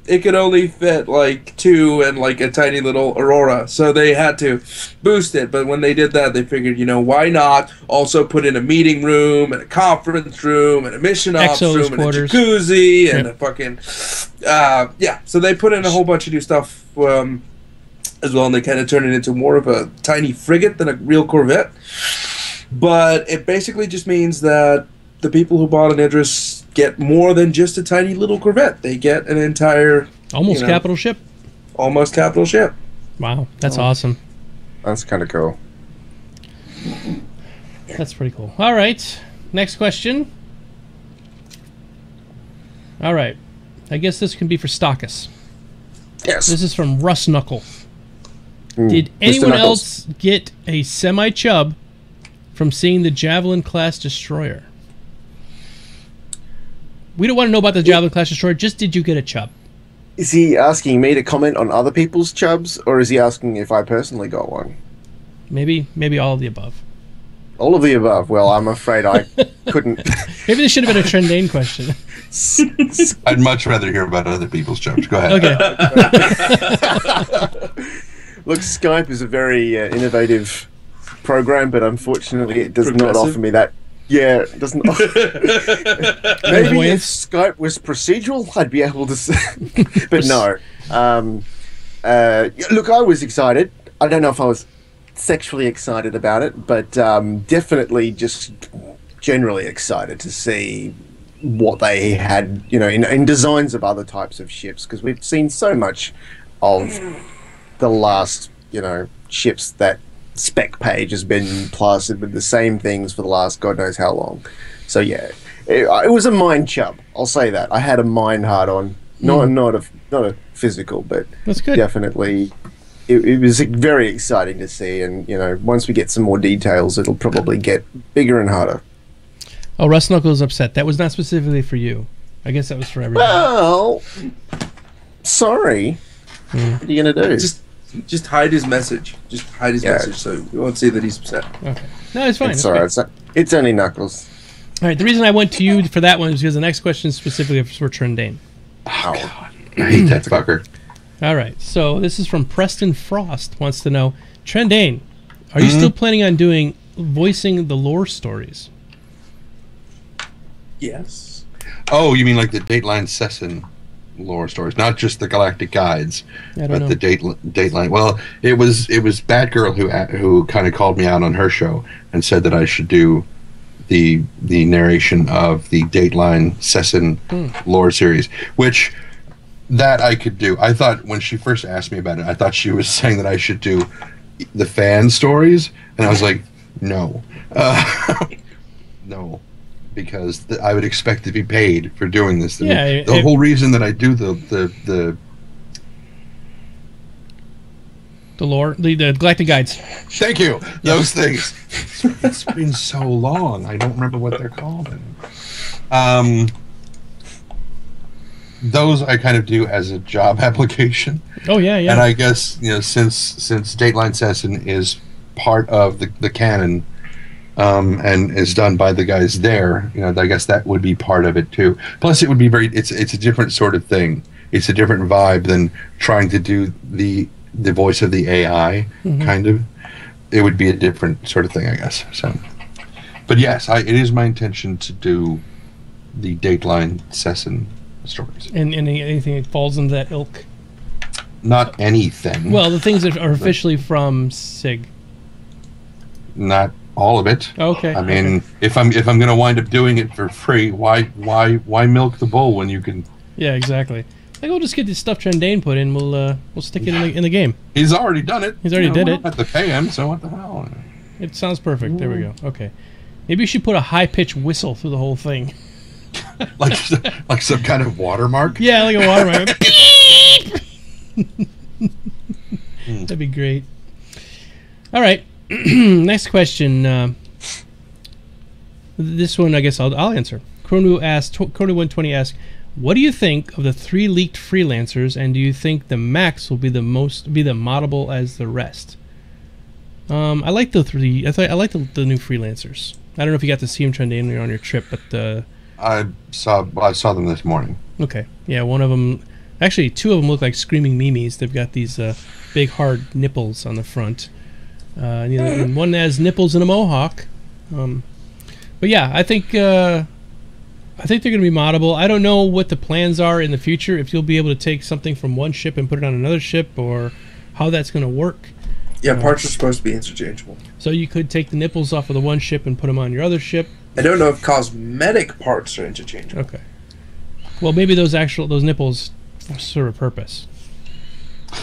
It could only fit like 2 and like a tiny little Aurora, so they had to boost it. But when they did that, they figured, why not also put in a meeting room and a conference room and a mission ops Exo's room and quarters. a jacuzzi and Yep. a fucking So they put in a whole bunch of new stuff as well, and they kind of turned it into more of a tiny frigate than a real Corvette. But it basically just means that the people who bought an Idris get more than just a tiny little Corvette. They get an entire almost capital ship. almost capital ship. Wow, that's awesome. That's kind of cool. That's pretty cool. All right, next question. All right, I guess this can be for Stockus. Yes. This is from Russ Knuckle. Mm. Did Mr. anyone Knuckles. else get a semi-chub from seeing the Javelin-class destroyer? We don't want to know about the Javelin-class destroyer, just did you get a chub? Is he asking me to comment on other people's chubs, or is he asking if I personally got one? Maybe all of the above. All of the above. Well, I'm afraid I couldn't. Maybe this should have been a Trendane question. I'd much rather hear about other people's jobs. Go ahead. Okay. Look, Skype is a very innovative program, but unfortunately it does not Progressive? offer me that. Yeah, it doesn't. Maybe if Clairvoyance? Skype was procedural, I'd be able to say. But no. Look, I was excited. I don't know if I was sexually excited about it, but definitely just generally excited to see what they had, in designs of other types of ships, because we've seen so much of the last, ships that spec page has been plastered with the same things for the last God knows how long. So yeah, it was a mind chub. I'll say that. I had a mind hard on, not a physical, but That's good. definitely. It was very exciting to see, and once we get some more details, it'll probably get bigger and harder. Oh, Russ Knuckles is upset. That was not specifically for you. I guess that was for everyone. Well, sorry. What are you gonna do? Just hide his message. Just hide his message so we won't see that he's upset. Okay. No, it's fine. It's It's alright. fine. It's only Knuckles. All right. The reason I went to you for that one is because the next question is specifically for Trendane. Oh, I hate that fucker. All right. So this is from Preston Frost. Wants to know, Trendane, are you still planning on voicing the lore stories? Yes. Oh, you mean like the Dateline Session lore stories, not just the Galactic Guides, I don't but know. the Dateline. Well, it was Batgirl who kind of called me out on her show and said that I should do the narration of the Dateline Session lore series, which that I could do. I thought when she first asked me about it, I thought she was saying that I should do the fan stories, and I was like, no, no. Because I would expect to be paid for doing this. Yeah, the whole reason that I do the lore, the Galactic Guides. thank you, those things. It's been so long. I don't remember what they're called. Those I kind of do as a job application. Oh yeah. And I guess since Dateline Session is part of the canon. And is done by the guys there. I guess that would be part of it too. Plus, it would be it's a different sort of thing. It's a different vibe than trying to do the voice of the AI kind of. It would be a different sort of thing, I guess. So, But yes, it is my intention to do the Dateline Session stories. And anything that falls into that ilk? Not anything. Well, the things that are officially from SIG. Not all of it. Okay. I mean, if I'm going to wind up doing it for free, why milk the bull when you can? Yeah, exactly. Like, we'll just get this stuff Trendane put in. We'll stick it in the game. He's already done it. He's already did we it. don't have to pay him, so what the hell? It sounds perfect. There we go. Okay. Maybe you should put a high-pitched whistle through the whole thing. like some kind of watermark. Yeah, like a watermark. That'd be great. All right. Next question. This one, I guess I'll answer. Chrono120 asks, what do you think of the 3 leaked freelancers, and do you think the max will be the moddable as the rest? I like the 3. I like the new freelancers. I don't know if you got to see them, Trendane, when you're on your trip, but I saw them this morning. Okay. Yeah, one of them. Actually, 2 of them look like screaming memes. They've got these big hard nipples on the front. And one has nipples and a mohawk. But yeah, I think they're going to be moddable. I don't know what the plans are in the future. If you'll be able to take something from one ship and put it on another ship, or how that's going to work. Yeah, parts are supposed to be interchangeable. So you could take the nipples off of the one ship and put them on your other ship. I don't know if cosmetic parts are interchangeable. Okay. Well, maybe those nipples serve a purpose.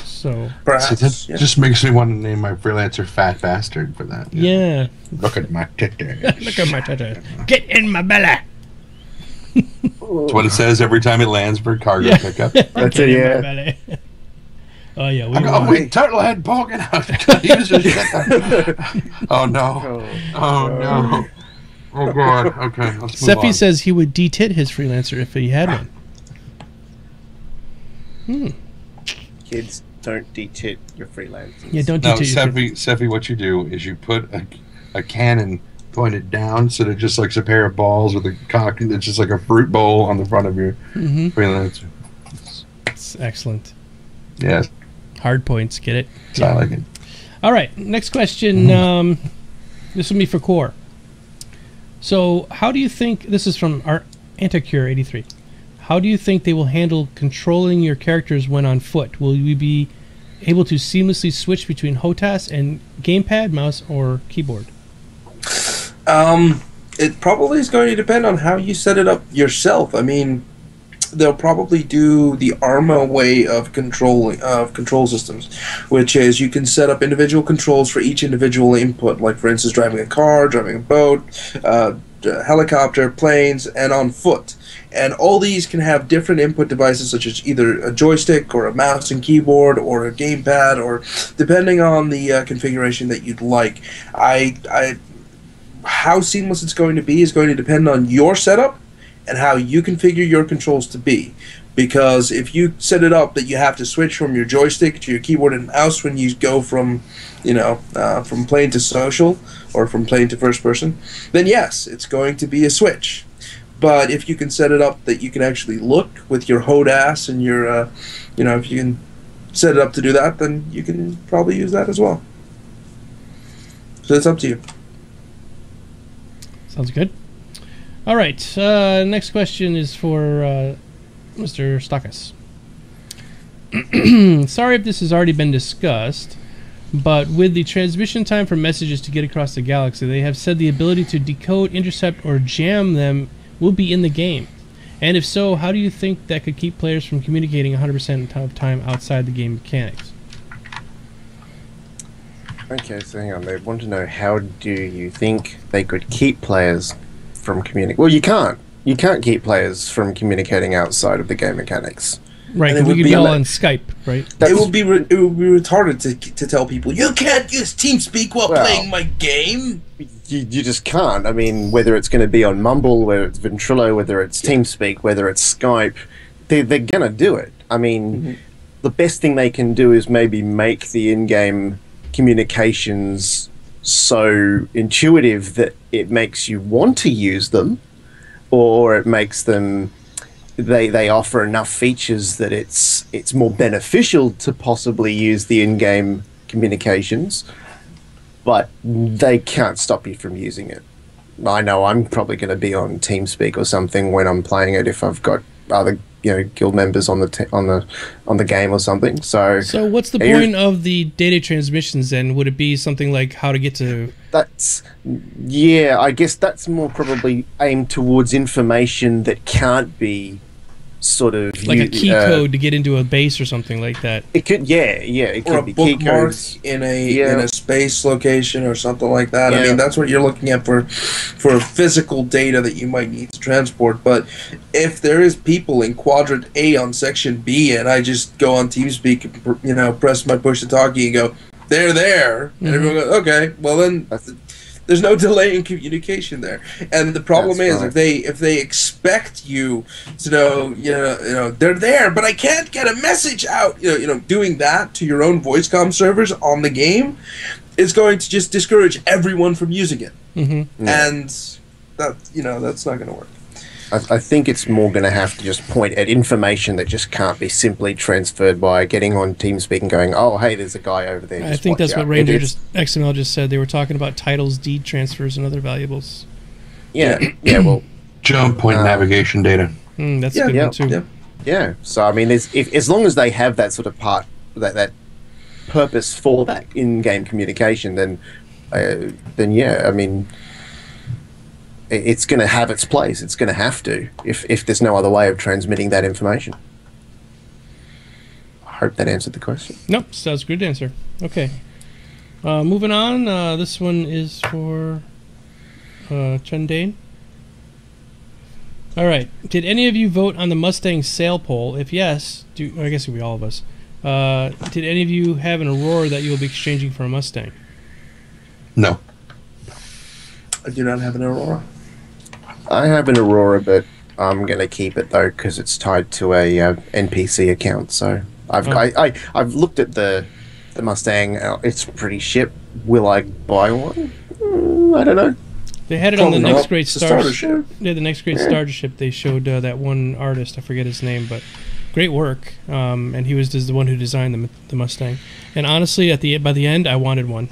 So perhaps. See, that just makes me want to name my freelancer Fat Bastard for that. Yeah. Look at my titties. Look at my titties. Get in my belly. That's what it says every time it lands for cargo pickup. That's it, yeah. Oh yeah, I got a wee turtle head poking out. Oh no! Oh no! Oh god! Okay, let's move on. Seppi says he would de-tit his freelancer if he had one. Kids, don't de-tit your freelancers. Yeah, don't No, de-tit your Seppi, what you do is you put a cannon pointed down, so they're just like a pair of balls with a cock that's just like a fruit bowl on the front of your freelancer. It's excellent. Yes. Hard points, get it? So I like it. All right, next question. This will be for Core. So, how do you think, this is from our Anticure83, how do you think they will handle controlling your characters when on foot? Will you be able to seamlessly switch between HOTAS and gamepad, mouse, or keyboard? It probably is going to depend on how you set it up yourself. I mean, they'll probably do the ARMA way of control systems, which is you can set up individual controls for each individual input, like for instance driving a car, driving a boat, helicopter, planes, and on foot. And all these can have different input devices, such as either a joystick or a mouse and keyboard or a gamepad, or depending on the configuration that you'd like. How seamless it's going to be is going to depend on your setup and how you configure your controls to be. Because if you set it up that you have to switch from your joystick to your keyboard and mouse when you go from, from plane to social or from plane to first person, then yes, it's going to be a switch. But if you can set it up that you can actually look with your HOTAS and your, if you can set it up to do that, then you can probably use that as well. So it's up to you. Sounds good. All right, next question is for Mr. Stockus. Sorry if this has already been discussed, but with the transmission time for messages to get across the galaxy, they have said the ability to decode, intercept, or jam them will be in the game. And if so, how do you think that could keep players from communicating 100% of time outside the game mechanics? Okay, so hang on. They want to know, how do you think they could keep players from communicating? Well, you can't. You can't keep players from communicating outside of the game mechanics. Right, And it we would could be yell like- on Skype, right? It would be retarded to tell people you can't use TeamSpeak while Well- playing my game. You just can't. I mean, whether it's going to be on Mumble, whether it's Ventrilo, whether it's TeamSpeak, whether it's Skype, they're going to do it. I mean, the best thing they can do is maybe make the in-game communications so intuitive that it makes you want to use them, or it makes them... They offer enough features that it's more beneficial to possibly use the in-game communications, but they can't stop you from using it. I know I'm probably going to be on TeamSpeak or something when I'm playing it if I've got other guild members on the game or something. So what's the point of the data transmissions then? Would it be something like how to get to? I guess that's more probably aimed towards information that can't be sort of like a key code to get into a base or something like that. It could, it or could a be key bookmark codes in a space location or something like that. I mean, that's what you're looking at for physical data that you might need to transport. But if there is people in Quadrant A on Section B, and I just go on TeamSpeak, press my push to talkie and go, they're there, and everyone goes, okay, well then. There's no delay in communication there, and the problem is if they expect you to know, they're there, but I can't get a message out. Doing that to your own voice comm servers on the game is going to just discourage everyone from using it, and that's not going to work. I think it's more going to have to just point at information that just can't be simply transferred by getting on TeamSpeak and going, oh, hey, there's a guy over there. I think that's what Ranger XML just said. They were talking about titles, deed transfers, and other valuables. Well, jump point navigation data. That's a good one too. Yeah. So I mean, as long as they have that sort of part, that purpose for that in-game communication, then I mean. It's going to have its place. It's going to have to, if there's no other way of transmitting that information. I hope that answered the question. Nope, sounds good answer. Okay. Moving on, this one is for Trendane. All right. Did any of you vote on the Mustang sale poll? If yes, I guess it would be all of us. Did any of you have an Aurora that you will be exchanging for a Mustang? No. I do not have an Aurora. I have an Aurora, but I'm going to keep it though because it's tied to a NPC account. So I've looked at the Mustang. It's pretty ship. Will I buy one? I don't know. They had it on the Next Great Starship. Yeah, the Next Great Starship. They showed that one artist. I forget his name, but great work. And he was the one who designed the Mustang. And honestly, by the end, I wanted one.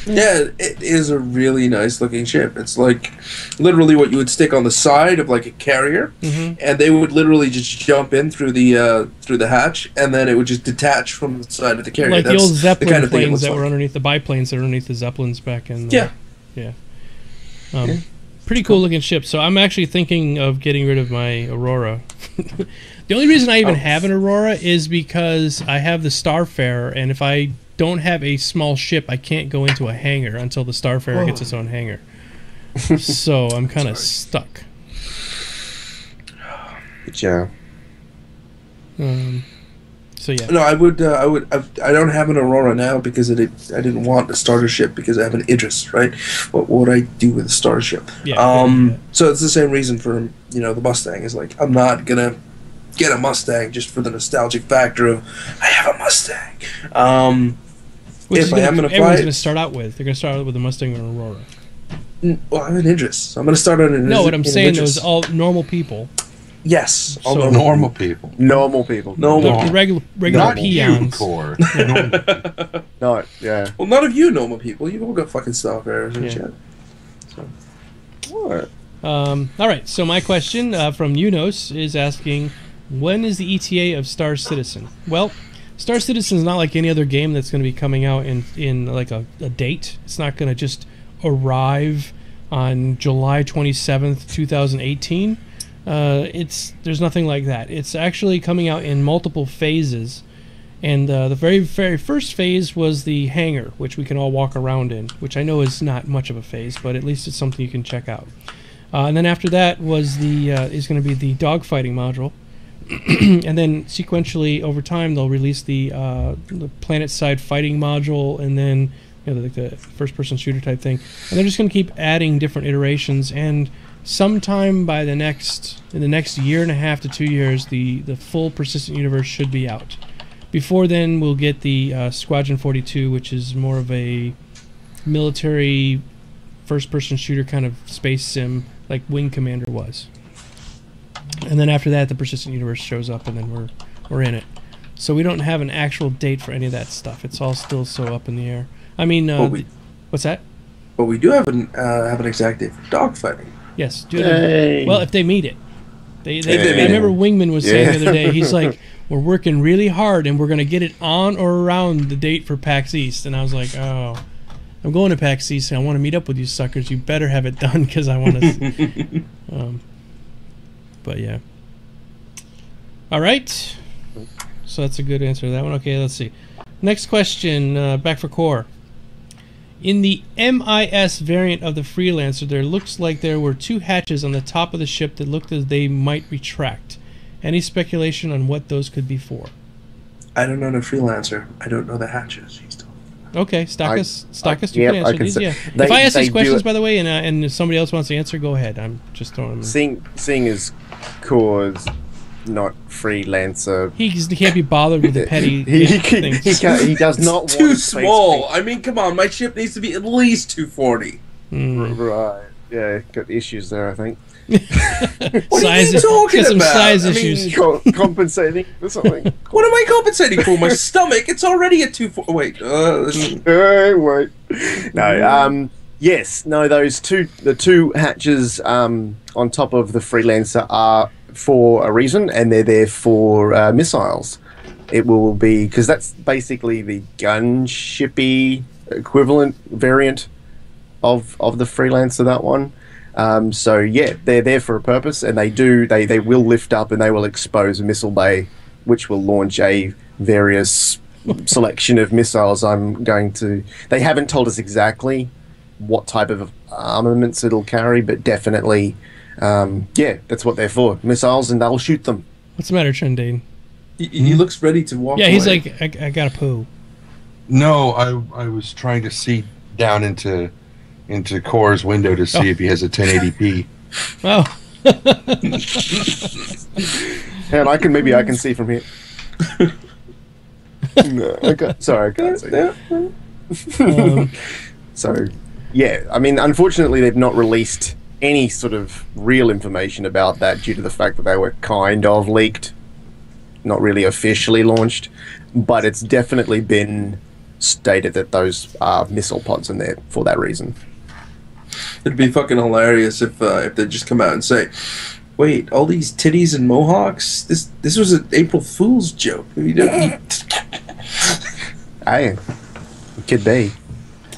Yeah, it is a really nice looking ship. It's like literally what you would stick on the side of like a carrier, and they would literally just jump in through the hatch, and then it would just detach from the side of the carrier. Like the old Zeppelin planes that were underneath the biplanes that were underneath the Zeppelins back in. Pretty cool looking ship. So I'm actually thinking of getting rid of my Aurora. The only reason I even have an Aurora is because I have the Starfarer, and if I don't have a small ship, I can't go into a hangar until the Starfarer gets its own hangar. So I'm kind of stuck. Yeah. So yeah. No, I don't have an Aurora now because I didn't want a starter ship because I have an Idris, right? What would I do with a starter ship? Yeah. So it's the same reason for the Mustang is like I'm not gonna get a Mustang just for the nostalgic factor of I have a Mustang. Everyone's going to start out with. They're going to start out with a Mustang or an Aurora. Well, I'm an Idris, so I'm going to start on an. No, what I'm saying is all normal people. Yes, all normal people. Normal people. The regular not peons. You, Core. No, yeah. Well, none of you normal people. You've all got fucking Starfarers and shit. So. All right. So my question from Unos is asking, when is the ETA of Star Citizen? Well, Star Citizen is not like any other game that's going to be coming out in like a date. It's not going to just arrive on July 27th, 2018. There's nothing like that. It's actually coming out in multiple phases. And the very, very first phase was the hangar, which we can all walk around in, which I know is not much of a phase, but at least it's something you can check out. And then after that was is going to be the dogfighting module. And then sequentially over time they'll release the planet side fighting module, and then like the first person shooter type thing, and they're just going to keep adding different iterations, and sometime in the next year and a half to 2 years the full persistent universe should be out. Before then we'll get the Squadron 42, which is more of a military first person shooter kind of space sim like Wing Commander was. And then after that, the persistent universe shows up, and then we're in it. So we don't have an actual date for any of that stuff. It's all still so up in the air. I mean, what's that? But we do have an exact date for dogfighting. Yes, do it. Yay. Well, if they meet it. I it. remember Wingman was saying Yeah. the other day, he's like, we're working really hard and we're going to get it on or around the date for PAX East. And I was like, oh, I'm going to PAX East and I want to meet up with you suckers. You better have it done because I want to. But yeah. All right. So that's a good answer to that one. Okay, let's see. Next question, back for Core. In the MIS variant of the Freelancer, there looks like there were 2 hatches on the top of the ship that looked as they might retract. Any speculation on what those could be for? I don't know the Freelancer. I don't know the hatches. Okay, StarCast, you yep, can I answer can these. say- Yeah. they- If I ask they these do questions, it- by the way, and if somebody else wants to answer, go ahead. I'm just throwing them. Seeing as not freelancer. He can't be bothered with the petty things. He does not Too want small. I mean, come on. My ship needs to be at least 240. Right. Yeah, got issues there, I think. What are you talking got some about? size I mean, issues. Compensating for something. What am I compensating for? My stomach? It's already at 240. Wait. Wait. No. Yes. No. The two hatches on top of the Freelancer are for a reason, and they're there for missiles. It will be because that's basically the gunshipy equivalent variant of the Freelancer. That one. So yeah, they're there for a purpose, and they will lift up and they will expose a missile bay, which will launch a various selection of missiles. They haven't told us exactly what type of armaments it'll carry, but definitely, yeah, that's what they're for. Missiles, and they'll shoot them. What's the matter, Trendane? He looks ready to walk Yeah, he's away. like, I got to poo. No, I was trying to see down into Core's window to see if he has a 1080p. Oh. And I can see from here. No, sorry, I can't see. So, yeah, I mean, unfortunately, they've not released any sort of real information about that due to the fact that they were kind of leaked, not really officially launched, but it's definitely been stated that those are missile pods in there for that reason. It'd be fucking hilarious if they just come out and say, "Wait, all these titties and mohawks? This was an April Fool's joke." You know, Hey, it could be.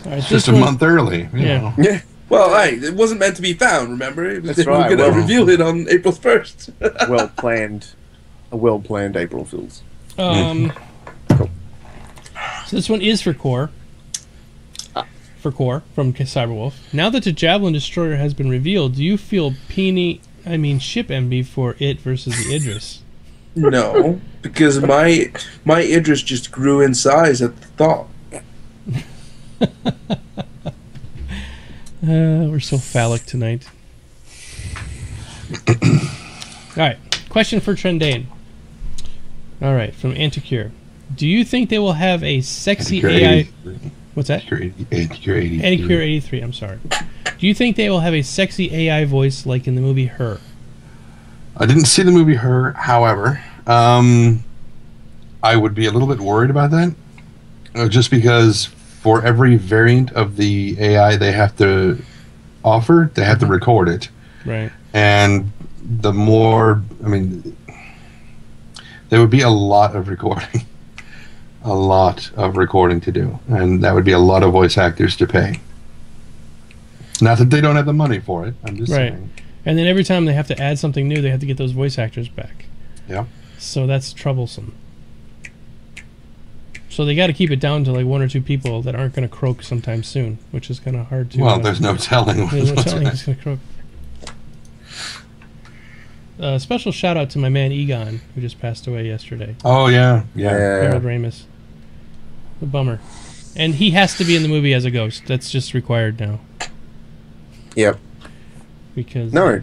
All right, Just a month early. You Yeah. know. Yeah. well, hey, it wasn't meant to be found. Remember, it was, That's they were right, going to well- reveal it on April 1st. A well-planned April Fool's. So this one is for Core. For Core from Cyberwolf. Now that the Javelin Destroyer has been revealed, do you feel ship envy for it versus the Idris? No, because my Idris just grew in size at the thought. We're so phallic tonight. Alright, question for Trendane. Alright, from Anticure. Do you think they will have a sexy Anticure AI... 83. What's that? Anticure 83. Anticure 83, I'm sorry. Do you think they will have a sexy AI voice like in the movie Her? I didn't see the movie Her, however. I would be a little bit worried about that. Just because for every variant of the AI they have to offer, they have to record it. Right. And the more, there would be a lot of recording. A lot of recording to do. And that would be a lot of voice actors to pay. Not that they don't have the money for it. I'm just Right. saying. And then every time they have to add something new, they have to get those voice actors back. Yeah. So that's troublesome. So they got to keep it down to like 1 or 2 people that aren't going to croak sometime soon, which is kind of hard to... Well, there's no telling. there's no telling who's going to croak. Special shout out to my man Egon, who just passed away yesterday. Oh, yeah. Yeah. Harold Ramis. A bummer. And he has to be in the movie as a ghost. That's just required now. Yep. Because No,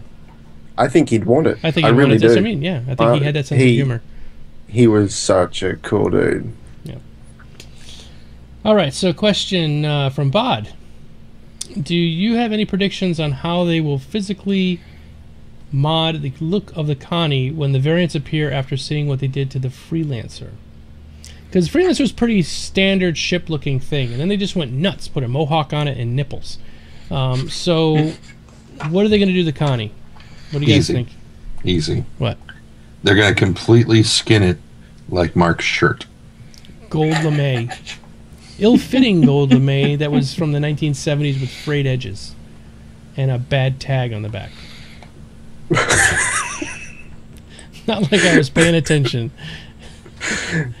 I think he'd want it. I think I he really wanted do. this. I mean, yeah, I think he had that sense of humor. He was such a cool dude. All right, so question from Bod. Do you have any predictions on how they will physically mod the look of the Connie when the variants appear after seeing what they did to the Freelancer? Because Freelancer was pretty standard ship-looking thing, and then they just went nuts, put a mohawk on it and nipples. So, what are they going to do to Connie? What do you guys think? Easy. What? They're going to completely skin it like Mark's shirt. Gold lame. Ill-fitting gold lame that was from the 1970s with frayed edges and a bad tag on the back. Not like I was paying attention.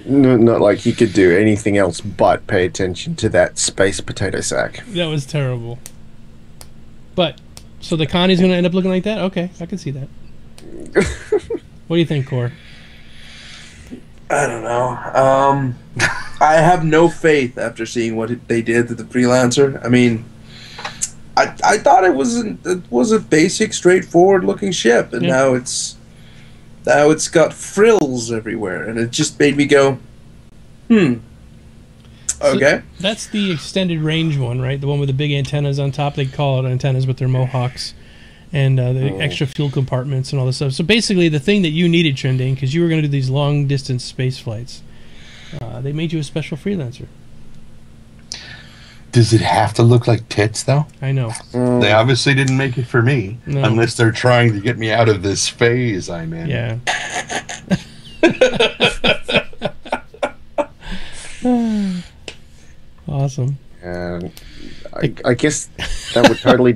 No, not like you could do anything else but pay attention to that space potato sack. That was terrible. But, so the Connie's going to end up looking like that? Okay, I can see that. What do you think, Core? I don't know. I have no faith after seeing what they did to the Freelancer. I mean, I thought it was a basic, straightforward looking ship, and now it's got frills everywhere, and it just made me go, okay. So that's the extended range one, right? The one with the big antennas on top. They call it antennas, but they're Mohawks. And the extra fuel compartments and all this stuff. So basically, the thing that you needed, Trendane, because you were going to do these long-distance space flights, they made you a special Freelancer. Does it have to look like tits, though? I know. They obviously didn't make it for me, No. unless they're trying to get me out of this phase I'm in. Yeah. Awesome. I guess that would totally...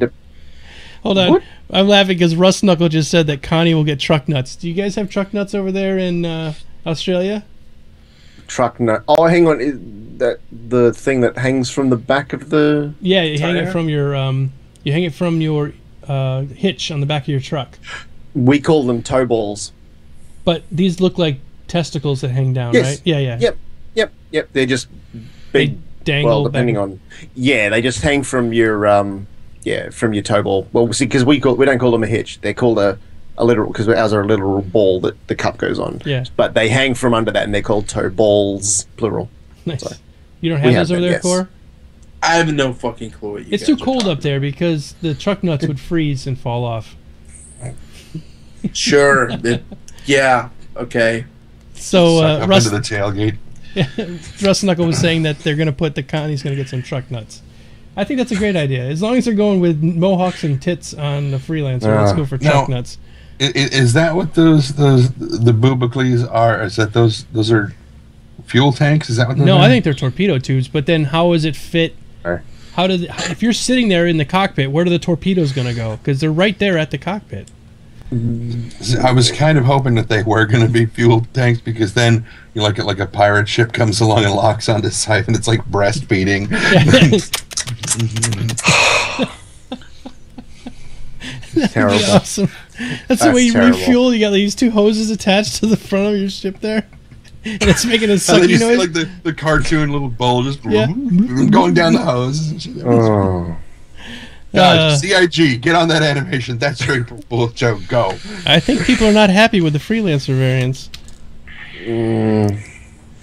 Hold on. What? I'm laughing because Russ Knuckle just said that Connie will get truck nuts. Do you guys have truck nuts over there in Australia? Truck nut. Oh, hang on. Is that the thing that hangs from the back of the... Yeah, you hang it tire? from your hitch on the back of your truck. We call them toe balls. But these look like testicles that hang down, Yes. right? Yeah. Yep. They're just big. Dangle. Well, depending on... Yeah, they just hang from your... from your toe ball. Well, see, because we don't call them a hitch. They're called a literal, because ours are a literal ball that the cup goes on. Yeah. But they hang from under that, and they're called toe balls, plural. Nice. So, You don't have those over there, yes. Core? I have no fucking clue what you It's guys too are cold talking up there because the truck nuts would freeze and fall off. about. Sure. Yeah. Okay. So Suck up Russ, into the tailgate. Russ Knuckle was saying that they're going to put the Connie's going to get some truck nuts. I think that's a great idea. As long as they're going with Mohawks and tits on the Freelancer, let's go for truck nuts. Is that what the Boobacles are? Is that those are fuel tanks? Is that what those No, are? I think they're torpedo tubes. But then, how does it fit? If you're sitting there in the cockpit, where are the torpedoes going to go? Because they're right there at the cockpit. I was kind of hoping that they were going to be fuel tanks, because then you like a pirate ship comes along and locks onto the side, and it's like breastfeeding. Terrible. Awesome. That's the way you terrible. refuel. You got these two hoses attached to the front of your ship there, and it's making a And then you sucky see noise. like the cartoon little bowl just Yeah. going down the hose. Oh. God, CIG, get on that animation. That's your bull joke. Go. I think people are not happy with the Freelancer variants.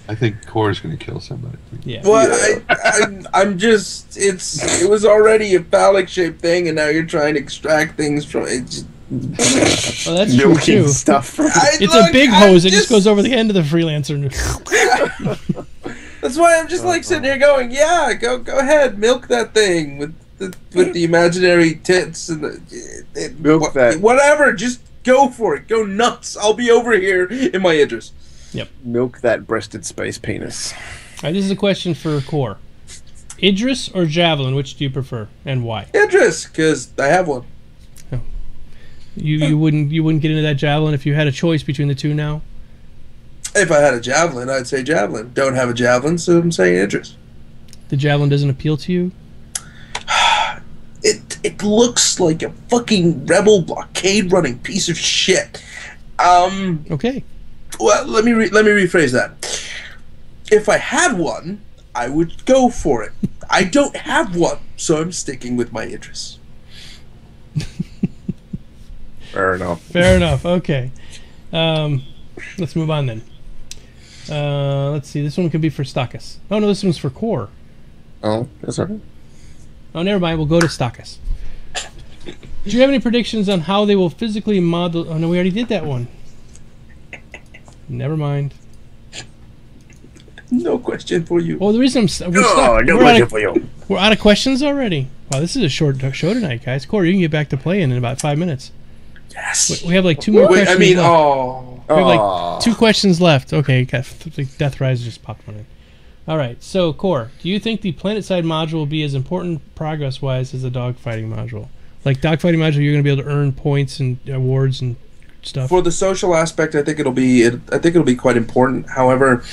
I think Core's going to kill somebody. Yeah. Well, I'm just. It was already a phallic shaped thing, and now you're trying to extract things from it. Just, Well, that's true Milking too. stuff from... It's a big hose. It just goes over the end of the Freelancer. That's why I'm just like sitting here going, yeah, go ahead, milk that thing with the imaginary tits and Milk that. whatever. Just go for it. Go nuts. I'll be over here in my Idris. Milk that breasted space penis. All right, this is a question for Core. Idris or Javelin, which do you prefer, and why? Idris, because I have one. You wouldn't get into that Javelin if you had a choice between the two now? If I had a javelin, I'd say javelin. Don't have a javelin, so I'm saying Idris. The Javelin doesn't appeal to you? It looks like a fucking rebel blockade running piece of shit. Okay. Well, let me rephrase that. If I had one, I would go for it. I don't have one, so I'm sticking with my Idris. Fair enough. Fair enough. Okay. Let's move on then. Let's see. This one could be for Stockus. Oh, no, this one's for Core. Oh, that's all right. Oh, never mind. We'll go to Stockus. Do you have any predictions on how they will physically model... Oh, no, we already did that one. Never mind. No question for you. Oh, the reason we're Oh, no we're question for you. We're out of questions already. Wow, this is a short show tonight, guys. Corey, you can get back to playing in about 5 minutes. Yes. We have like 2 more questions left. Oh. We have like 2 questions left. Okay, Death Rise just popped one in. All right, so Core, do you think the planet-side module will be as important progress-wise as the dogfighting module? Like dogfighting module, you're going to be able to earn points and awards and stuff. For the social aspect, I think it'll be quite important. However,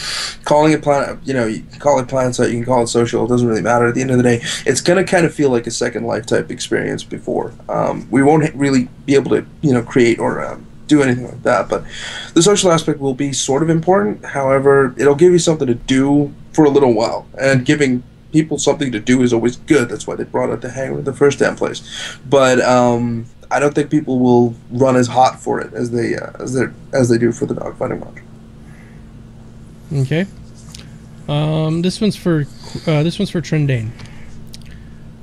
calling it planet, you can call it planet-side, you can call it social. It doesn't really matter. At the end of the day, it's going to kind of feel like a Second Life type experience. Before we won't really be able to create or do anything like that, but the social aspect will be sort of important. However, it'll give you something to do for a little while, and giving people something to do is always good. That's why they brought out the Hangar in the first damn place. But I don't think people will run as hot for it as they do for the dogfighting module. Okay. This one's for Trendane.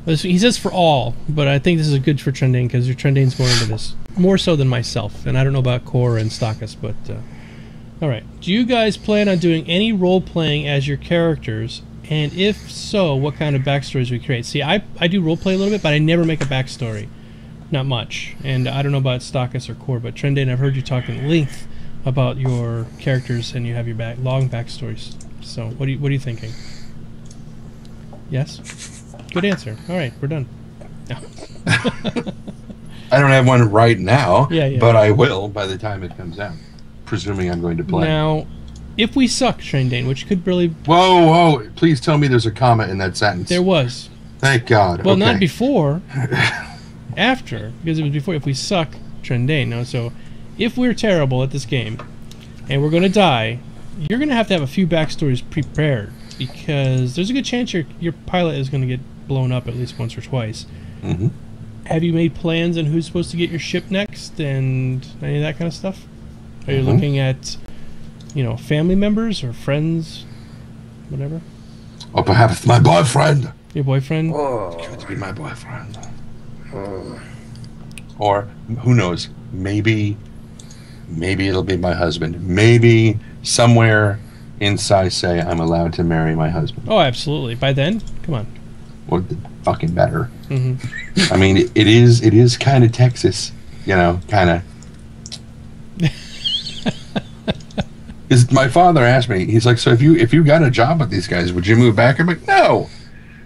He says for all, but I think this is good for Trendane because your Trendane's more into this, more so than myself. And I don't know about Core and StarCast, but all right. Do you guys plan on doing any role playing as your characters? And if so, what kind of backstories we create? See, I do role play a little bit, but I never make a backstory. Not much. And I don't know about StarCast or Core, but Trendane, I've heard you talk at length about your characters, and you have your long backstories. So, what are you thinking? Yes? Good answer. All right, we're done. No. I don't have one right now, Yeah. but I will by the time it comes out, presuming I'm going to play. Now, if we suck, Trendane, which could really... Whoa, please tell me there's a comma in that sentence. There was. Thank God. Well, okay. not before. After, because it was before. If we suck, Trendane. No, so if we're terrible at this game and we're going to die, you're going to have a few backstories prepared, because there's a good chance your pilot is going to get blown up at least once or twice. Mm-hmm. Have you made plans on who's supposed to get your ship next and any of that kind of stuff? Are you looking at, family members or friends, whatever? Or perhaps my boyfriend. Your boyfriend? Oh, it's going to be my boyfriend. Or who knows? Maybe it'll be my husband. Maybe somewhere inside say I'm allowed to marry my husband. Oh, absolutely. By then, come on. Well, fucking better. Mm-hmm. I mean, it is kind of Texas, kind of. Because my father asked me, he's like, so if you got a job with these guys, would you move back? I'm like, no.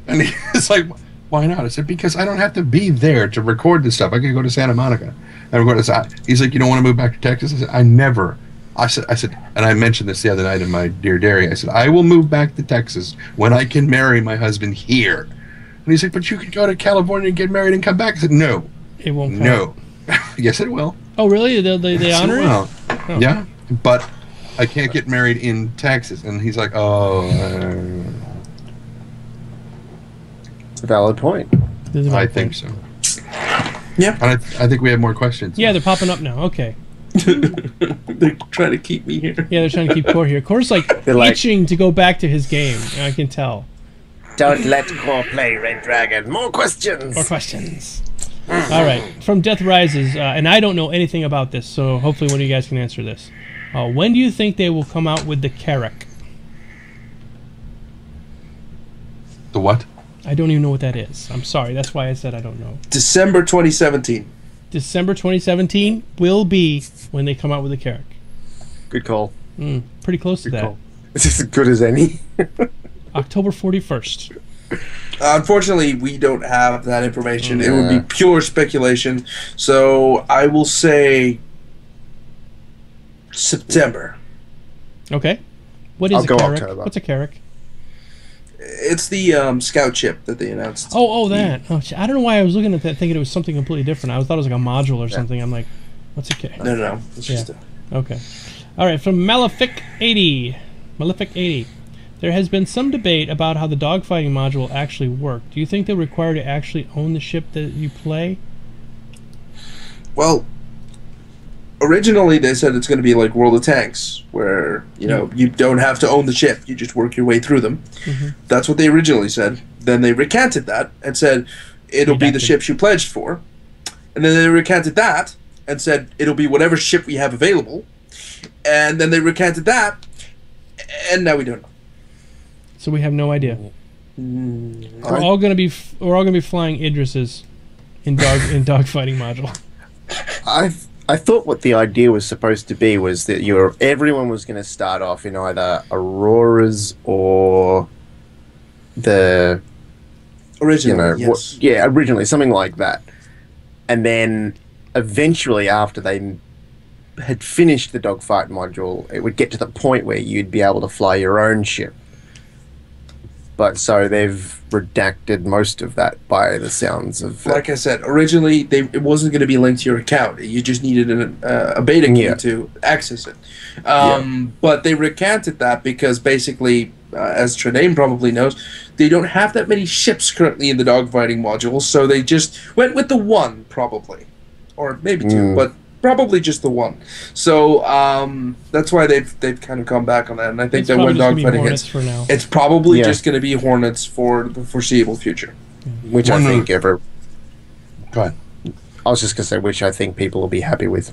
And he's like, why not? I said, because I don't have to be there to record this stuff. I could go to Santa Monica and record this. He's like, you don't want to move back to Texas? I said, I never. I said, and I mentioned this the other night in my Dear Dairy. I said, I will move back to Texas when I can marry my husband here. And he's like, but you could go to California and get married and come back. I said, no. It won't come. No. Yes, it will. Oh, really? They honor it? Well, Oh. yeah, but I can't get married in Texas. And he's like, oh. It's a valid point. I think so. Yeah. And I think we have more questions. Yeah, they're popping up now. Okay. They're trying to keep me here. Yeah, they're trying to keep Core here. Core's They're like- itching to go back to his game. I can tell. Don't let Core play Red Dragon. More questions. More questions. All right. From Death Rises, and I don't know anything about this, so hopefully one of you guys can answer this. When do you think they will come out with the Carrack? The what? I don't even know what that is. I'm sorry. That's why I said I don't know. December 2017. December 2017 will be when they come out with the Carrack. Good call. Pretty close to Good that. call. It's as good as any. October 41st. Unfortunately, we don't have that information. It would be pure speculation. So I will say September. Okay. What is I'll a go Carrack? October. What's a Carrack? It's the scout chip that they announced. Oh, that. Oh, I don't know why I was looking at that thinking it was something completely different. I thought it was like a module or something. I'm like, what's a Carrack? No. It's just Okay. All right, from Malefic80. Malefic80. There has been some debate about how the dogfighting module will actually work. Do you think they'll require to actually own the ship that you play? Well, originally they said it's going to be like World of Tanks, where you don't have to own the ship; you just work your way through them. Mm-hmm. That's what they originally said. Then they recanted that and said it'll be the Redacted. ships you pledged for, and then they recanted that and said it'll be whatever ship we have available, and then they recanted that, and now we don't know. So we have no idea. We're all gonna be flying Idrises in dogfighting module. I thought what the idea was supposed to be was that everyone was going to start off in either Auroras or the Originally, yes. originally something like that, and then eventually after they had finished the dogfight module, it would get to the point where you'd be able to fly your own ship. But so they've redacted most of that by the sounds of... Like I said, originally it wasn't going to be linked to your account. You just needed a beta key to access it. But they recanted that because basically, as Trendane probably knows, they don't have that many ships currently in the dogfighting module, so they just went with the one, probably. Or maybe two, but probably just the one. So that's why they've kind of come back on that. And I think It's that when probably just gonna be dogfighting hits, Hornets for now. it's probably just going to be Hornets for the foreseeable future. Which I think Go ahead. I was just going to say, which I think people will be happy with.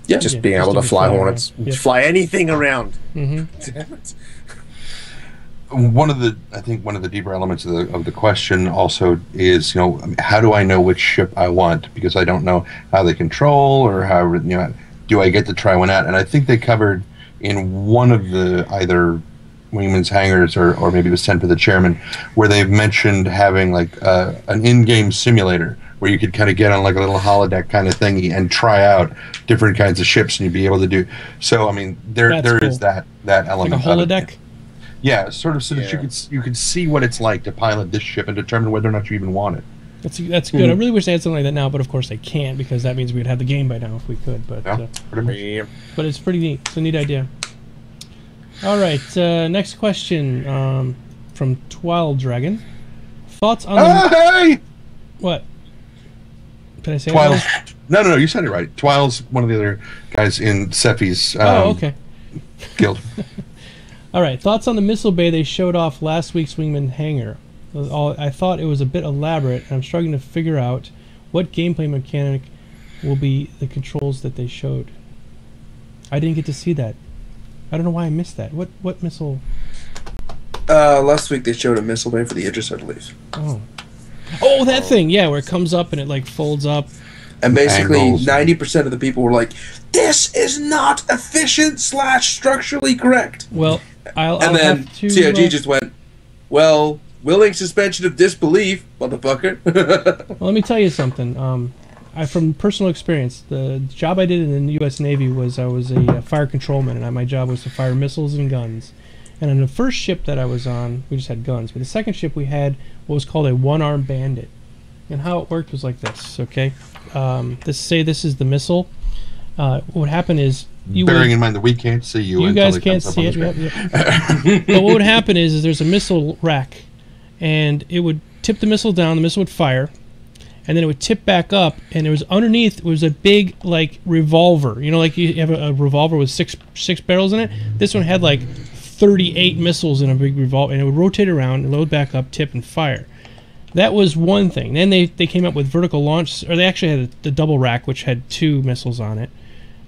Yeah. Just Yeah, being just able to to be fly flying Hornets. around. Yeah. Fly anything around. Mm-hmm. Damn it. One of the deeper elements of the question also is, how do I know which ship I want? Because I don't know how they control or how, do I get to try one out? And I think they covered in one of the either Wingman's hangars or maybe it was sent to the chairman, where they've mentioned having like an in-game simulator where you could kind of get on like a little holodeck kind of thingy and try out different kinds of ships, and you'd be able to do. So I mean, there is cool. that element. Like a holodeck? Yeah, sort of, so that you could see what it's like to pilot this ship and determine whether or not you even want it. That's good. I really wish they had something like that now, but of course they can't, because that means we'd have the game by now if we could. But Pretty much. but it's pretty neat. It's a neat idea. All right, next question from Twile Dragon. Thoughts on Hey! what? Did I say Twile's. that? No, you said it right. Twile's one of the other guys in Sephi's Okay. guild. All right, thoughts on the missile bay they showed off last week's Wingman hangar. I thought it was a bit elaborate, and I'm struggling to figure out what gameplay mechanic will be the controls that they showed. I didn't get to see that. I don't know why I missed that. What missile? Last week they showed a missile bay for the Idris, I believe. Oh, that thing, yeah, where it comes up and it like folds up. And basically, Angles. 90% of the people were like, "This is not efficient / structurally correct." Well, I'll And then have to, CIG just went, "Well, willing suspension of disbelief, motherfucker." Well, let me tell you something. From personal experience, the job I did in the U.S. Navy was I was a fire controlman, and my job was to fire missiles and guns. And on the first ship that I was on, we just had guns. But the second ship we had what was called a one-armed bandit. And how it worked was like this, okay? This is the missile. What would happen is... Bearing in mind that we can't see you. You until guys it can't comes up see on it. the Yep, screen. but what would happen is there's a missile rack, and it would tip the missile down, the missile would fire, and then it would tip back up, and there was underneath was a big like revolver. You know, like you have a revolver with six barrels in it. This one had like 38 missiles in a big revolver, and it would rotate around, load back up, tip, and fire. That was one thing. Then they came up with vertical launch, or they actually had the double rack, which had 2 missiles on it,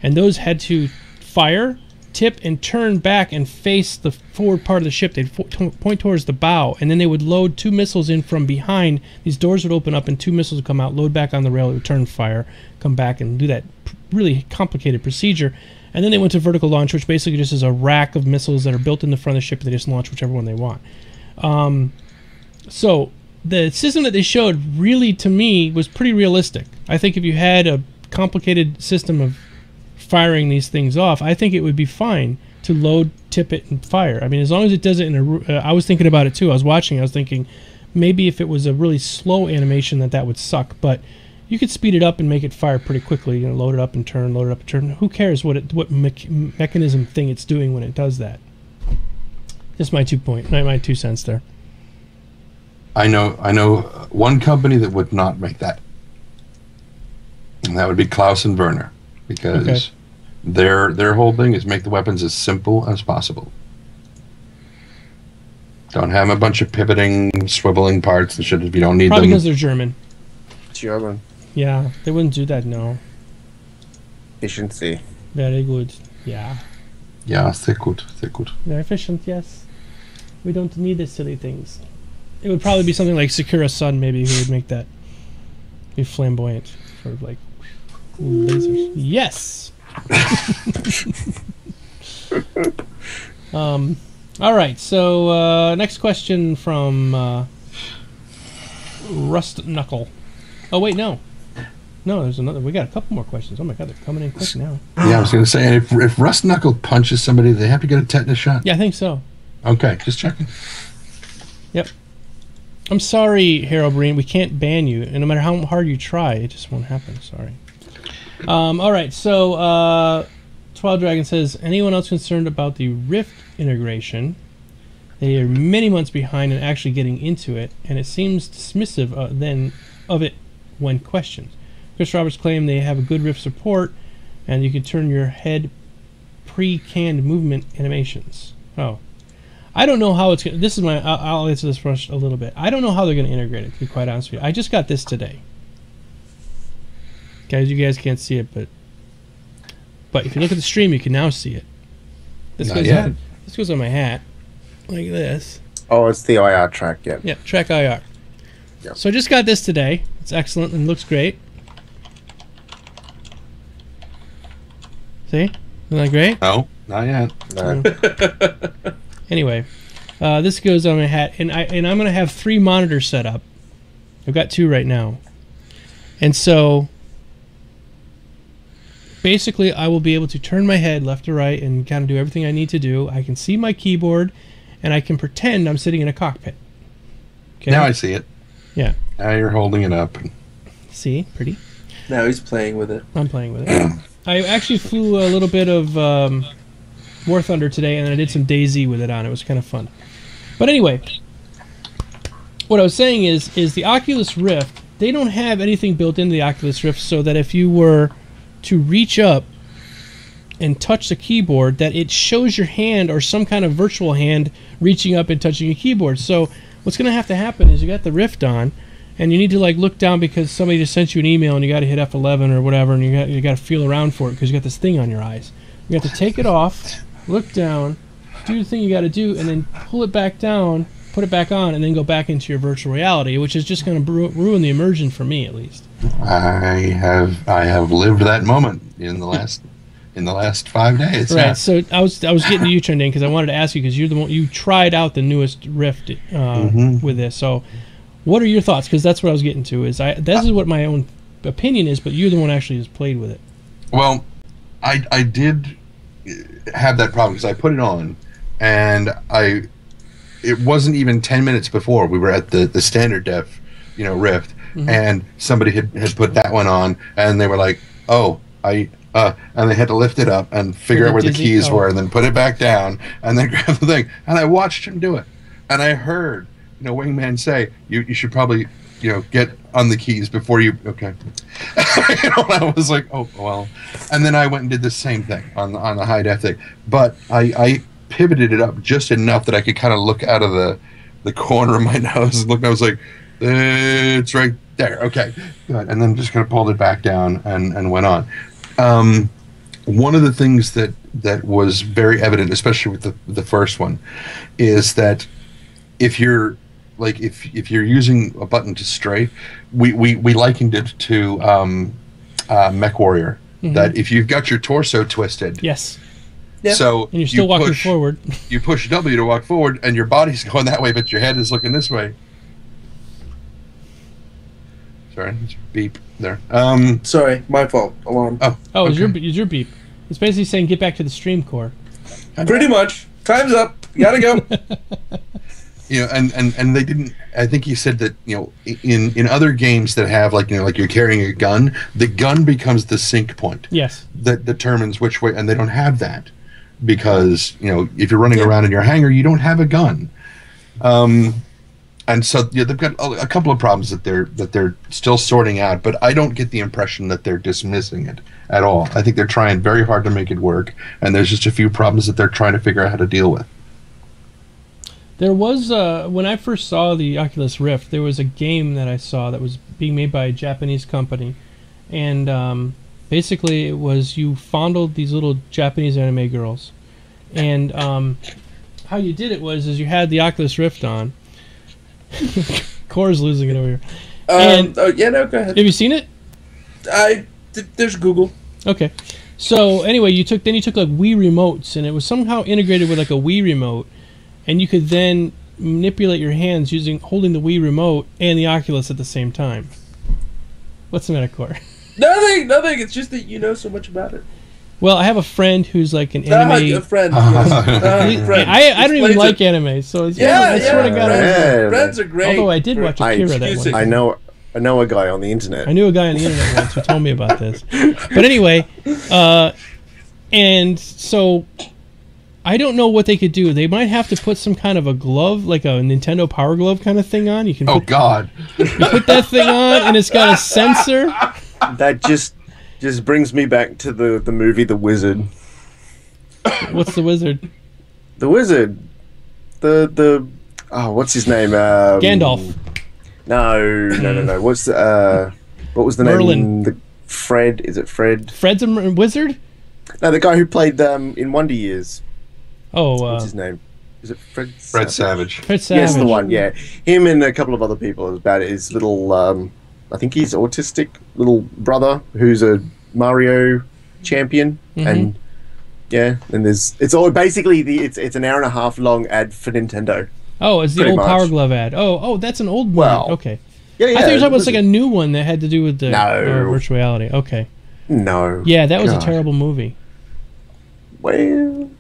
and those had to fire, tip, and turn back and face the forward part of the ship. They'd point towards the bow, and then they would load 2 missiles in from behind. These doors would open up, and 2 missiles would come out, load back on the rail, it would turn fire, come back, and do that really complicated procedure. And then they went to vertical launch, which basically just is a rack of missiles that are built in the front of the ship, and they just launch whichever one they want. So the system that they showed really, to me, was pretty realistic. I think if you had a complicated system of firing these things off, I think it would be fine to load, tip it, and fire. I mean, as long as it does it in a... I was thinking about it, too. I was watching. I was thinking maybe if it was a really slow animation that would suck, but you could speed it up and make it fire pretty quickly. You know, load it up and turn, load it up and turn. Who cares what mechanism thing it's doing when it does that? Just my 2 cents there. I know one company that would not make that, and that would be Klaus and Werner, because their whole thing is make the weapons as simple as possible. Don't have a bunch of pivoting, swiveling parts and shit if you don't need Probably them. because they're German. German. Yeah, they wouldn't do that, no. Efficiency. Very good. Yeah. Yeah, sehr gut, sehr gut. They're efficient, yes. We don't need the silly things. it would probably be something like Sakura Sun, maybe, who would make that be flamboyant, sort of like lasers. Yes. All right. So next question from Rust Knuckle. Oh wait, no, there's another. We got a couple more questions. Oh my god, they're coming in quick now. Yeah, I was going to say, if Rust Knuckle punches somebody, they have to get a tetanus shot. Yeah, I think so. Okay, just checking. Yep. I'm sorry, Harold Breen. We can't ban you, and no matter how hard you try, it just won't happen. Sorry. All right. So, Twilight Dragon says, anyone else concerned about the Rift integration? They are many months behind in actually getting into it, and it seems dismissive of it when questioned. Chris Roberts claimed they have a good Rift support, and you can turn your head pre-canned movement animations. Oh. I don't know how it's going to... This is my... I'll answer this first a little bit. I don't know how they're going to integrate it, to be quite honest with you. I just got this today. Guys, you guys can't see it, but if you look at the stream, you can now see it. This goes on my hat. Like this. Oh, it's the IR track, yeah. Yeah, track IR. Yep. So I just got this today. It's excellent and looks great. See? Isn't that great? No, not yet. No. Anyway, this goes on my hat, and I'm going to have 3 monitors set up. I've got 2 right now. And so, basically, I will be able to turn my head left to right and kind of do everything I need to do. I can see my keyboard, and I can pretend I'm sitting in a cockpit. Okay? Now I see it. Yeah. Now you're holding it up. See? Pretty. Now he's playing with it. I'm playing with it. I actually flew a little bit of War Thunder today, and I did some DayZ with it on. It was kind of fun. But anyway, what I was saying is the Oculus Rift, they don't have anything built into the Oculus Rift so that if you were to reach up and touch the keyboard, that it shows your hand or some kind of virtual hand reaching up and touching a keyboard. So what's going to have to happen is you got the Rift on, and you need to like look down because somebody just sent you an email and you got to hit F11 or whatever, and you got to feel around for it because you got this thing on your eyes. You have to take it off, look down, do the thing you got to do, and then pull it back down, put it back on, and then go back into your virtual reality, which is just going to ruin the immersion for me, at least. I have lived that moment in the last 5 days. Right. Yeah. So I was getting to you, Trendane, because I wanted to ask you because you're the one you tried out the newest Rift with this. So, what are your thoughts? Because that's what I was getting to. This is what my own opinion is, but you're the one actually who's played with it. Well, I did have that problem because I put it on, and it wasn't even 10 minutes before we were at the standard def, Rift, and somebody had put that one on, and they were like, "Oh, and they had to lift it up and figure out where the keys were, and then put it back down, and then grab the thing. And I watched him do it, and I heard, Wingman say, "You should probably, get on the keys before you." Okay, I was like, "Oh well," and then I went and did the same thing on the high def thing, but I pivoted it up just enough that I could kind of look out of the corner of my nose and look. I was like, "It's right there." Okay, good, and then just kind of pulled it back down and went on. One of the things that was very evident, especially with the first one, is that if you're using a button to strafe, we likened it to Mech Warrior. That if you've got your torso twisted, yes, so and you're still walking forward, you push W to walk forward, and your body's going that way, but your head is looking this way. Sorry, it's beep there. Sorry, my fault. Alarm. Oh, okay. it's your beep. It's basically saying get back to the stream core. Pretty much. Time's up. Gotta go. And they didn't. I think he said that in other games that have like you're carrying a gun, the gun becomes the sync point. Yes. That determines which way, and they don't have that because if you're running around in your hangar, you don't have a gun. And so they've got a couple of problems that they're still sorting out, but I don't get the impression that they're dismissing it at all. I think they're trying very hard to make it work, and there's just a few problems that they're trying to figure out how to deal with. There was when I first saw the Oculus Rift, there was a game that I saw that was being made by a Japanese company, and basically it was you fondled these little Japanese anime girls, and how you did it was you had the Oculus Rift on. Core's losing it over here. Yeah, no, go ahead. Have you seen it? There's Google. Okay. So anyway, you took like Wii remotes, and it was somehow integrated with like a Wii remote, and you could then manipulate your hands holding the Wii remote and the Oculus at the same time. What's the matter, Core? Nothing. It's just that you know so much about it. Well, I have a friend who's like an anime. A friend. Yes. Friend. I don't even like anime, so it's I swear to God. Friends are great. Although I did watch Akira that one. I know a guy on the internet. I knew a guy on the internet once who told me about this. But anyway, and so I don't know what they could do. They might have to put some kind of a glove, like a Nintendo Power Glove kind of thing on. You can. Oh God! You put that thing on, and it's got a sensor. That just brings me back to the movie The Wizard. What's The Wizard? The Wizard. What's his name? Gandalf. No. What was the Merlin. name? Fred. Is it Fred? Fred's a wizard? No, the guy who played in Wonder Years. Oh, what's his name? Is it Fred? Fred Savage. Fred Savage. Yes, the one. Yeah, him and a couple of other people. It was about his little. I think he's autistic little brother who's a Mario champion, and yeah, and it's all basically it's an hour and a half long ad for Nintendo. Oh, it's the Pretty old much. Power Glove ad. Oh, that's an old one. Well, Okay. Yeah. I thought you were talking about like a new one that had to do with the virtual reality. Okay. No. Yeah, that was God. a terrible movie. Well.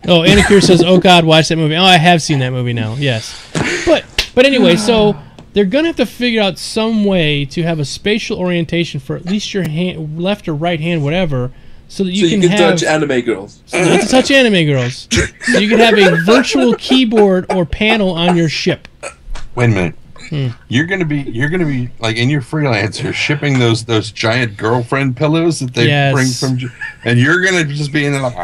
Oh, Anakir says, "Oh God, watch that movie." Oh, I have seen that movie now. Yes, but anyway, so they're gonna have to figure out some way to have a spatial orientation for at least your hand, left or right hand, whatever, so that you can touch anime girls. So you get to touch anime girls. So you can have a virtual keyboard or panel on your ship. Wait a minute. You're gonna be like in your freelancer shipping those giant girlfriend pillows that they bring from, and you're gonna just be in there like.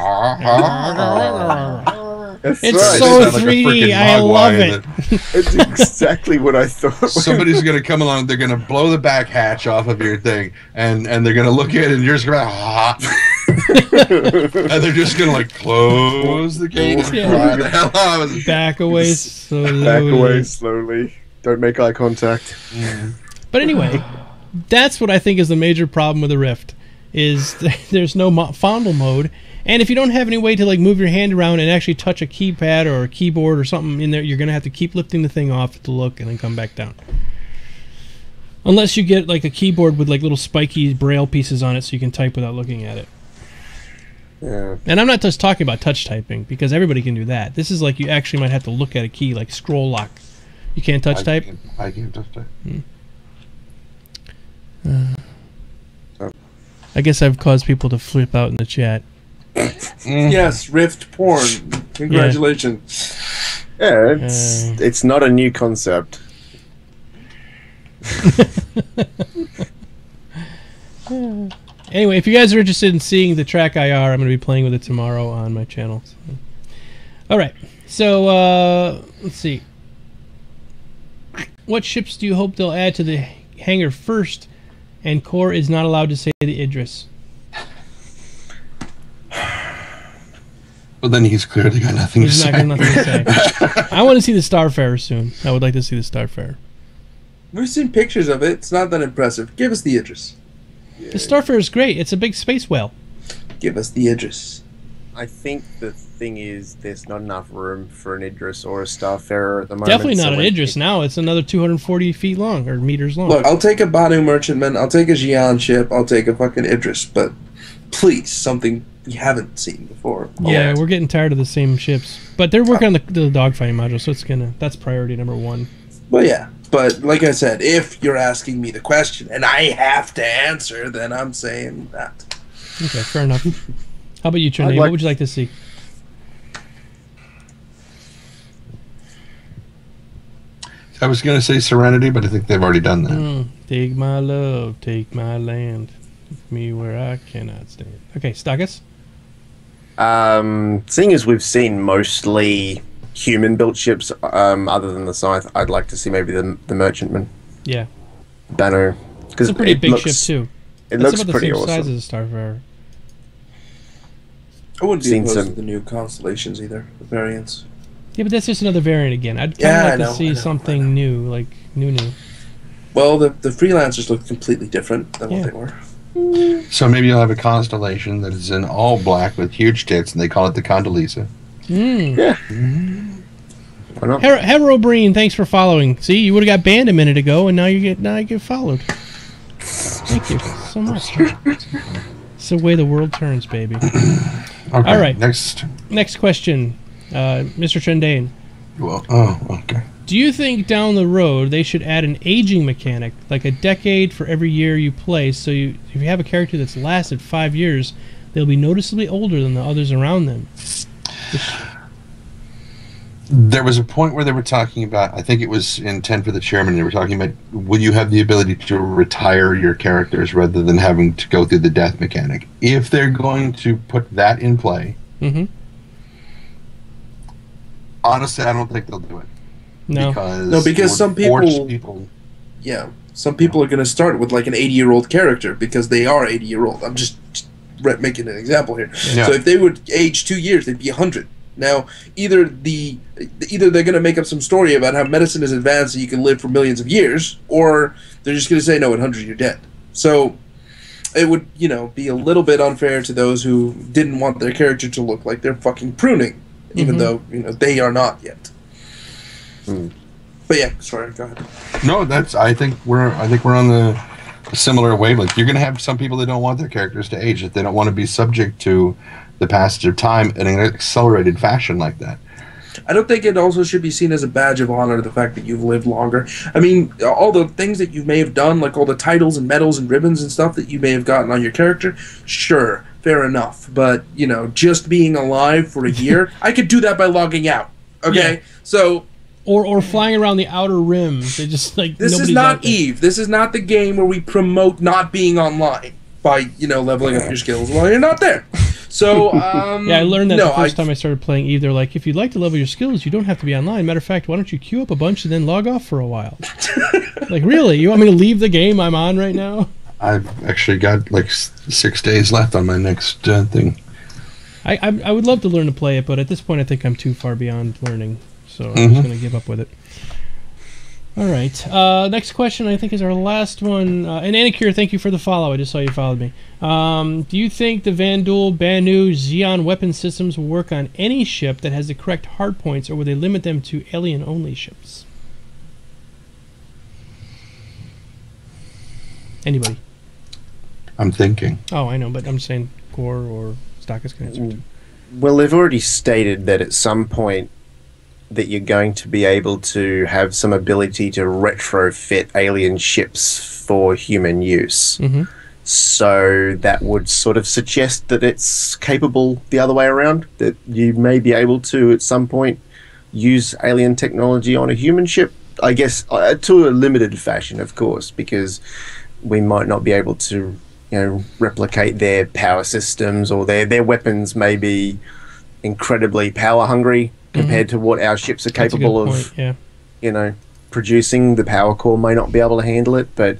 That's It's right. so Like a 3D. freaking I mogwai love in it. It's exactly what I thought. Somebody's gonna come along. They're gonna blow the back hatch off of your thing, and they're gonna look at it, and you're just gonna and they're just gonna like close the gate. Yeah. Fly the hell out of it. Back away slowly. Back away slowly. Don't make eye contact. But anyway, that's what I think is the major problem with the Rift. Is there's no fondle mode, and if you don't have any way to like move your hand around and actually touch a keypad or a keyboard or something in there, you're gonna have to keep lifting the thing off to look and then come back down. Unless you get like a keyboard with like little spiky braille pieces on it, so you can type without looking at it. Yeah. And I'm not just talking about touch typing because everybody can do that. This is like you actually might have to look at a key, like scroll lock. You can't touch type. I can't touch type. I guess I've caused people to flip out in the chat. Yes, Rift porn. Congratulations. Yeah, it's not a new concept. Anyway, if you guys are interested in seeing the track IR, I'm going to be playing with it tomorrow on my channel. So. All right, so let's see. What ships do you hope they'll add to the hangar first? And Core is not allowed to say the Idris. Well, then he's clearly got nothing to He's say. not got nothing to say. I want to see the Starfarer soon. I would like to see the Starfarer. We've seen pictures of it. It's not that impressive. Give us the Idris. The Starfarer is great. It's a big space whale. Give us the Idris. I think the thing is there's not enough room for an Idris or a Starfarer at the moment. Definitely not so an when- Idris now. It's another 240 feet long, or meters long. Look, I'll take a Banu merchantman. I'll take a Xi'an ship. I'll take a fucking Idris. But please, something we haven't seen before. Yeah, we're getting tired of the same ships. But they're working on the dogfighting module, so that's priority number one. Well, yeah. But like I said, if you're asking me the question and I have to answer, then I'm saying that. Okay, fair enough. How about you, Trendane? like- What would you like to see? I was going to say Serenity, but I think they've already done that. Take my love, take my land, take me where I cannot stand. Okay, StarCast? Seeing as we've seen mostly human-built ships, other than the Scythe, I'd like to see maybe the Merchantman, Yeah. Banner, because It's a pretty big ship, too. It That's looks about the pretty same awesome. size as a Starfarer. I wouldn't be Seen opposed some- to the new constellations either, the variants. Yeah, but that's just another variant again. I'd Yeah, kind I of like to see something new, like new. Well, the freelancers look completely different than what they were. So maybe you'll have a constellation that is in all black with huge tits, and they call it the Condoleezza. Yeah. Why not? Herobrine, thanks for following. See, you would have got banned a minute ago, and now you get followed. Thank you so much. It's the way the world turns, baby. Okay, All right. Next question, Mr. Trendane. Well, okay. Do you think down the road they should add an aging mechanic, like a decade for every year you play, so if you have a character that's lasted 5 years, they'll be noticeably older than the others around them? There was a point where they were talking about, I think it was in 10 for the Chairman, they were talking about, will you have the ability to retire your characters rather than having to go through the death mechanic? If they're going to put that in play, honestly, I don't think they'll do it. No, because some people, yeah, some people are going to start with like an 80-year-old character because they are 80-year-old. I'm just making an example here. Yeah. So if they would age 2 years, they'd be 100. Now, either they're going to make up some story about how medicine is advanced so you can live for millions of years, or they're just going to say, no, at 100 you're dead. So it would, be a little bit unfair to those who didn't want their character to look like they're fucking pruning, even though, they are not yet. But yeah, sorry, go ahead. No, I think we're on the similar wavelength. You're going to have some people that don't want their characters to age, that they don't want to be subject to the passage of time in an accelerated fashion like that. I don't think it also should be seen as a badge of honor, the fact that you've lived longer. I mean, all the things that you may have done, like all the titles and medals and ribbons and stuff that you may have gotten on your character, sure, fair enough. But, just being alive for a year, I could do that by logging out. Okay? Yeah. So... Or flying around the outer rim. They just like this is not EVE. This is not the game where we promote not being online by leveling up your skills while you're not there. So yeah, I learned that the first time I started playing EVE. They're like, if you'd like to level your skills, you don't have to be online. Matter of fact, why don't you queue up a bunch and then log off for a while? Like, really? You want me to leave the game I'm on right now? I've actually got like 6 days left on my next thing. I would love to learn to play it, but at this point, I think I'm too far beyond learning. So I'm just going to give up with it. All right. Next question, I think, is our last one. And Anikir, thank you for the follow. I just saw you followed me. Do you think the Vandal, Banu, Xeon weapon systems will work on any ship that has the correct hardpoints, or will they limit them to alien-only ships? Anybody? I'm thinking. Oh, I know, but I'm saying Core or StarCast can answer too. Well, they've already stated that at some point that you're going to be able to have some ability to retrofit alien ships for human use. So that would sort of suggest that it's capable the other way around, that you may be able to at some point use alien technology on a human ship. I guess to a limited fashion, of course, because we might not be able to replicate their power systems, or their weapons may be incredibly power hungry compared to what our ships are capable of, producing. The power core may not be able to handle it, but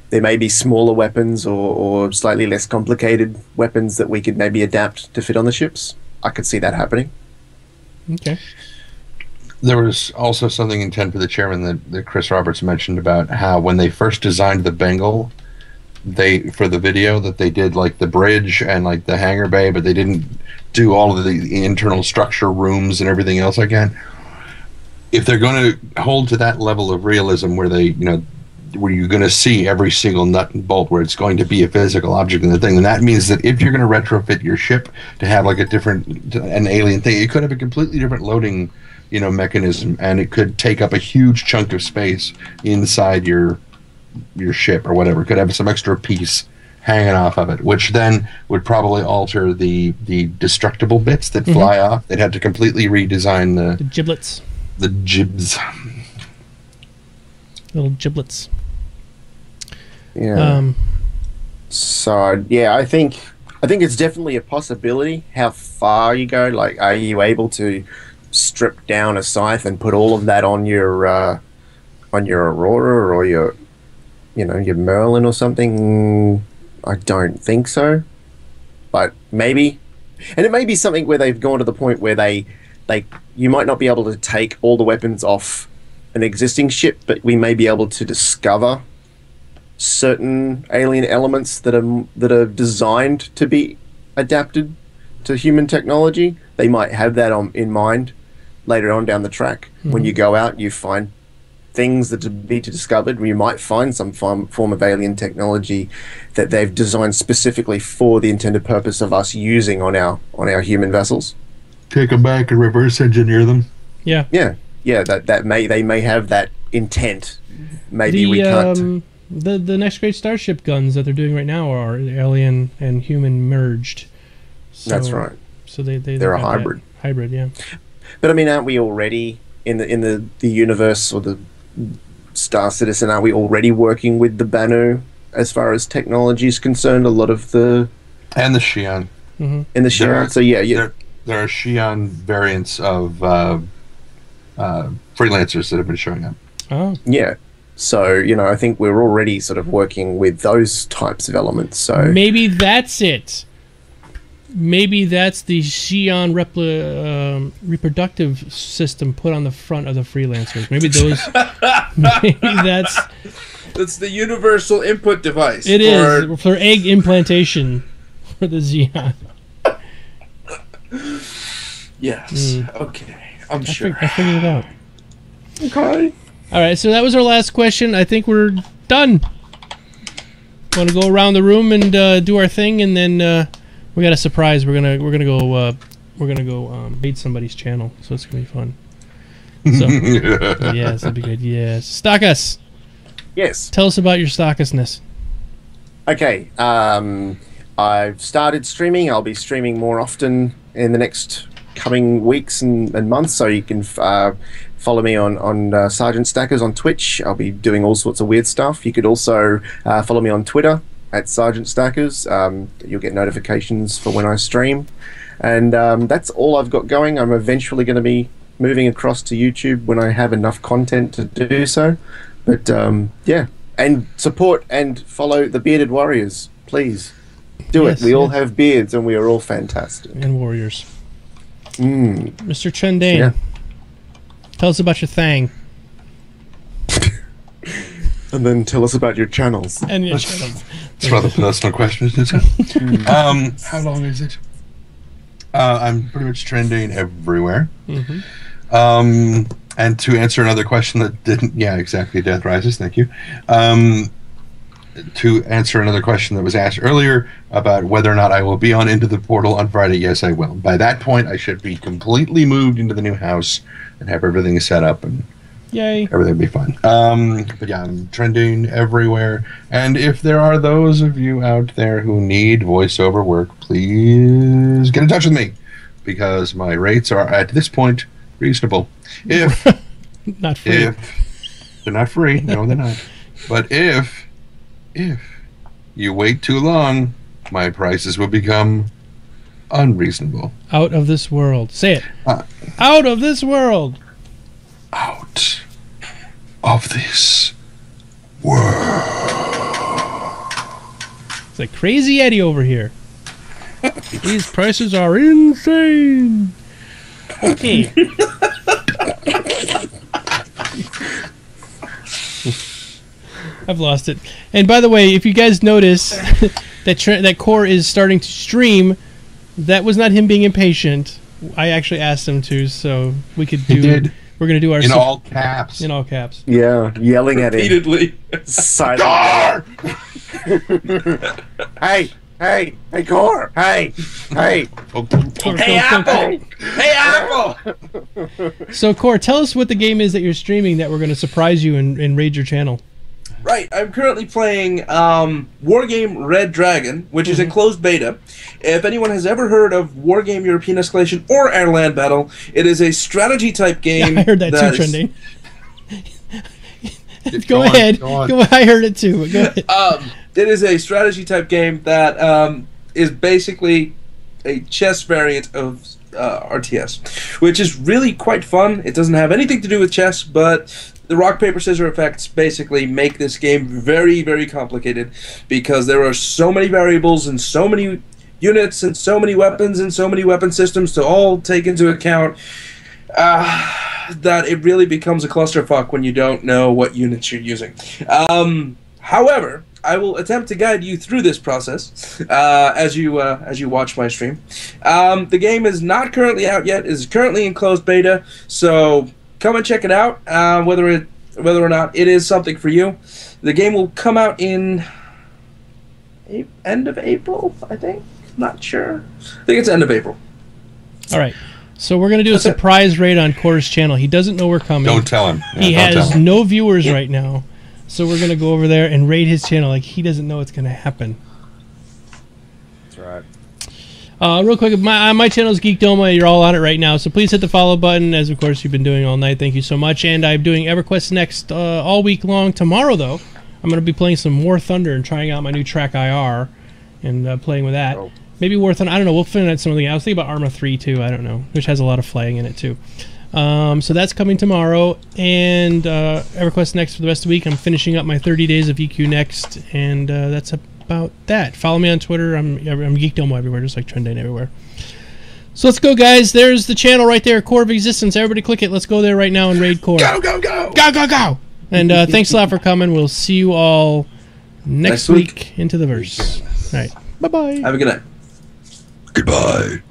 there may be smaller weapons or slightly less complicated weapons that we could maybe adapt to fit on the ships. I could see that happening. Okay. There was also something in 10 for the Chairman that Chris Roberts mentioned about how when they first designed the Bengal, for the video, that they did like the bridge and like the hangar bay, but they didn't do all of the internal structure rooms and everything else like that. If they're going to hold to that level of realism where they, where you're going to see every single nut and bolt, where it's going to be a physical object in the thing, then that means that if you're going to retrofit your ship to have like an alien thing, it could have a completely different loading, mechanism, and it could take up a huge chunk of space inside your ship or whatever. It could have some extra piece hanging off of it, which then would probably alter the destructible bits that fly off. They'd have to completely redesign the giblets. The jibs. Little giblets. Yeah. So yeah, I think it's definitely a possibility. How far you go? Like, are you able to strip down a scythe and put all of that on your Aurora or your Merlin or something? I don't think so, but maybe. And it may be something where they've gone to the point where they you might not be able to take all the weapons off an existing ship, but we may be able to discover certain alien elements that are designed to be adapted to human technology. They might have that in mind later on down the track. When you go out, you find things that to be discovered. You might find some form of alien technology that they've designed specifically for the intended purpose of us using on our human vessels. Take them back and reverse engineer them. Yeah. They may have that intent. Maybe we can't. The next great starship guns that they're doing right now are alien and human merged. So, That's right. So they're a hybrid. Hybrid, yeah. But I mean, aren't we already in the universe or the Star Citizen? Are we already working with the Banu as far as technology is concerned? A lot of the and the Xi'an. Mm-hmm. In the Xi'an. So yeah. There are Xi'an variants of freelancers that have been showing up. Oh. Yeah. So, I think we're already sort of working with those types of elements. So maybe that's it. Maybe that's the Xi'an reproductive system put on the front of the freelancers. Maybe those. Maybe that's the universal input device. It is for egg implantation for the Xi'an. Yes. Okay. I'm sure. I figured it out. Okay. All right. So that was our last question. I think we're done. Want to go around the room and do our thing, and then we got a surprise. We're gonna go raid somebody's channel, so it's gonna be fun. So yes, that'd be good. Yes, StarCast. Yes. Tell us about your StarCastness. Okay. I've started streaming. I'll be streaming more often in the next coming weeks and months, so you can follow me on Sergeant Stackers on Twitch. I'll be doing all sorts of weird stuff. You could also follow me on Twitter at Sergeant Stackers. You'll get notifications for when I stream. And that's all I've got going. I'm eventually going to be moving across to YouTube when I have enough content to do so. But yeah, and support and follow the Bearded Warriors, please. Do it. We all have beards and we are all fantastic. And warriors. Mr. Trendane, yeah. Tell us about your thing. And then tell us about your channels. And your channels. It's rather personal question, isn't it? How long is it? I'm pretty much trending everywhere. And to answer another question that didn't... Yeah, exactly. Death Rises. Thank you. To answer another question that was asked earlier about whether or not I will be on Into the Portal on Friday, yes, I will. By that point, I should be completely moved into the new house and have everything set up, and yay, everything will be fine. But yeah, I'm trending everywhere. And if there are those of you out there who need voiceover work, please get in touch with me, because my rates are, at this point, reasonable. If not free. If they're not free, no, they're not. But if you wait too long, my prices will become unreasonable. Out of this world. Say it. Out of this world. Out of this world. It's like Crazy Eddie over here. These prices are insane. Okay. I've lost it. And by the way, if you guys notice that Core is starting to stream, that was not him being impatient. I actually asked him to, so we could do. He did. We're gonna do our in all caps. In all caps. Yeah, yelling at him repeatedly. Silent. Hey, Core! Hey! Hey, Apple! Hey, Apple! So, Core, tell us what the game is that you're streaming that we're going to surprise you and raid your channel. Right, I'm currently playing Wargame Red Dragon, which is a closed beta. If anyone has ever heard of Wargame European Escalation or Air Land Battle, it is a strategy-type game. Yeah, I heard that too, Trendane. Go ahead. I heard it too. Go ahead. It is a strategy-type game that is basically a chess variant of RTS, which is really quite fun. It doesn't have anything to do with chess, but the rock, paper, scissors effects basically make this game very, very complicated because there are so many variables and so many units and so many weapons and so many weapon systems to all take into account. that it really becomes a clusterfuck when you don't know what units you're using. However, I will attempt to guide you through this process as you watch my stream. The game is not currently out yet; it is currently in closed beta. So come and check it out. Whether or not it is something for you, the game will come out in end of April. I think. Not sure. I think it's end of April. All right. So we're going to do a surprise raid on Core's channel. He doesn't know we're coming. Don't tell him. Yeah, he don't has tell him. no viewers right now. So we're going to go over there and raid his channel like he doesn't know what's going to happen. That's right. Real quick, my channel is Geekdomo. You're all on it right now. So please hit the follow button, as of course you've been doing all night. Thank you so much. And I'm doing EverQuest Next all week long. Tomorrow, though, I'm going to be playing some War Thunder and trying out my new track IR and playing with that. Oh. Maybe War Thunder. I don't know. We'll find out something. I was thinking about Arma 3, too. I don't know. Which has a lot of flying in it, too. So that's coming tomorrow. And EverQuest Next for the rest of the week. I'm finishing up my 30 days of EQ Next. And that's about that. Follow me on Twitter. I'm Geekdomo everywhere, just like Trendane everywhere. So let's go, guys. There's the channel right there, Core of Existence. Everybody click it. Let's go there right now and raid Core. Go, go, go! Go, go, go! And thanks a lot for coming. We'll see you all next week into the verse. All right. Bye-bye. Have a good night. Goodbye.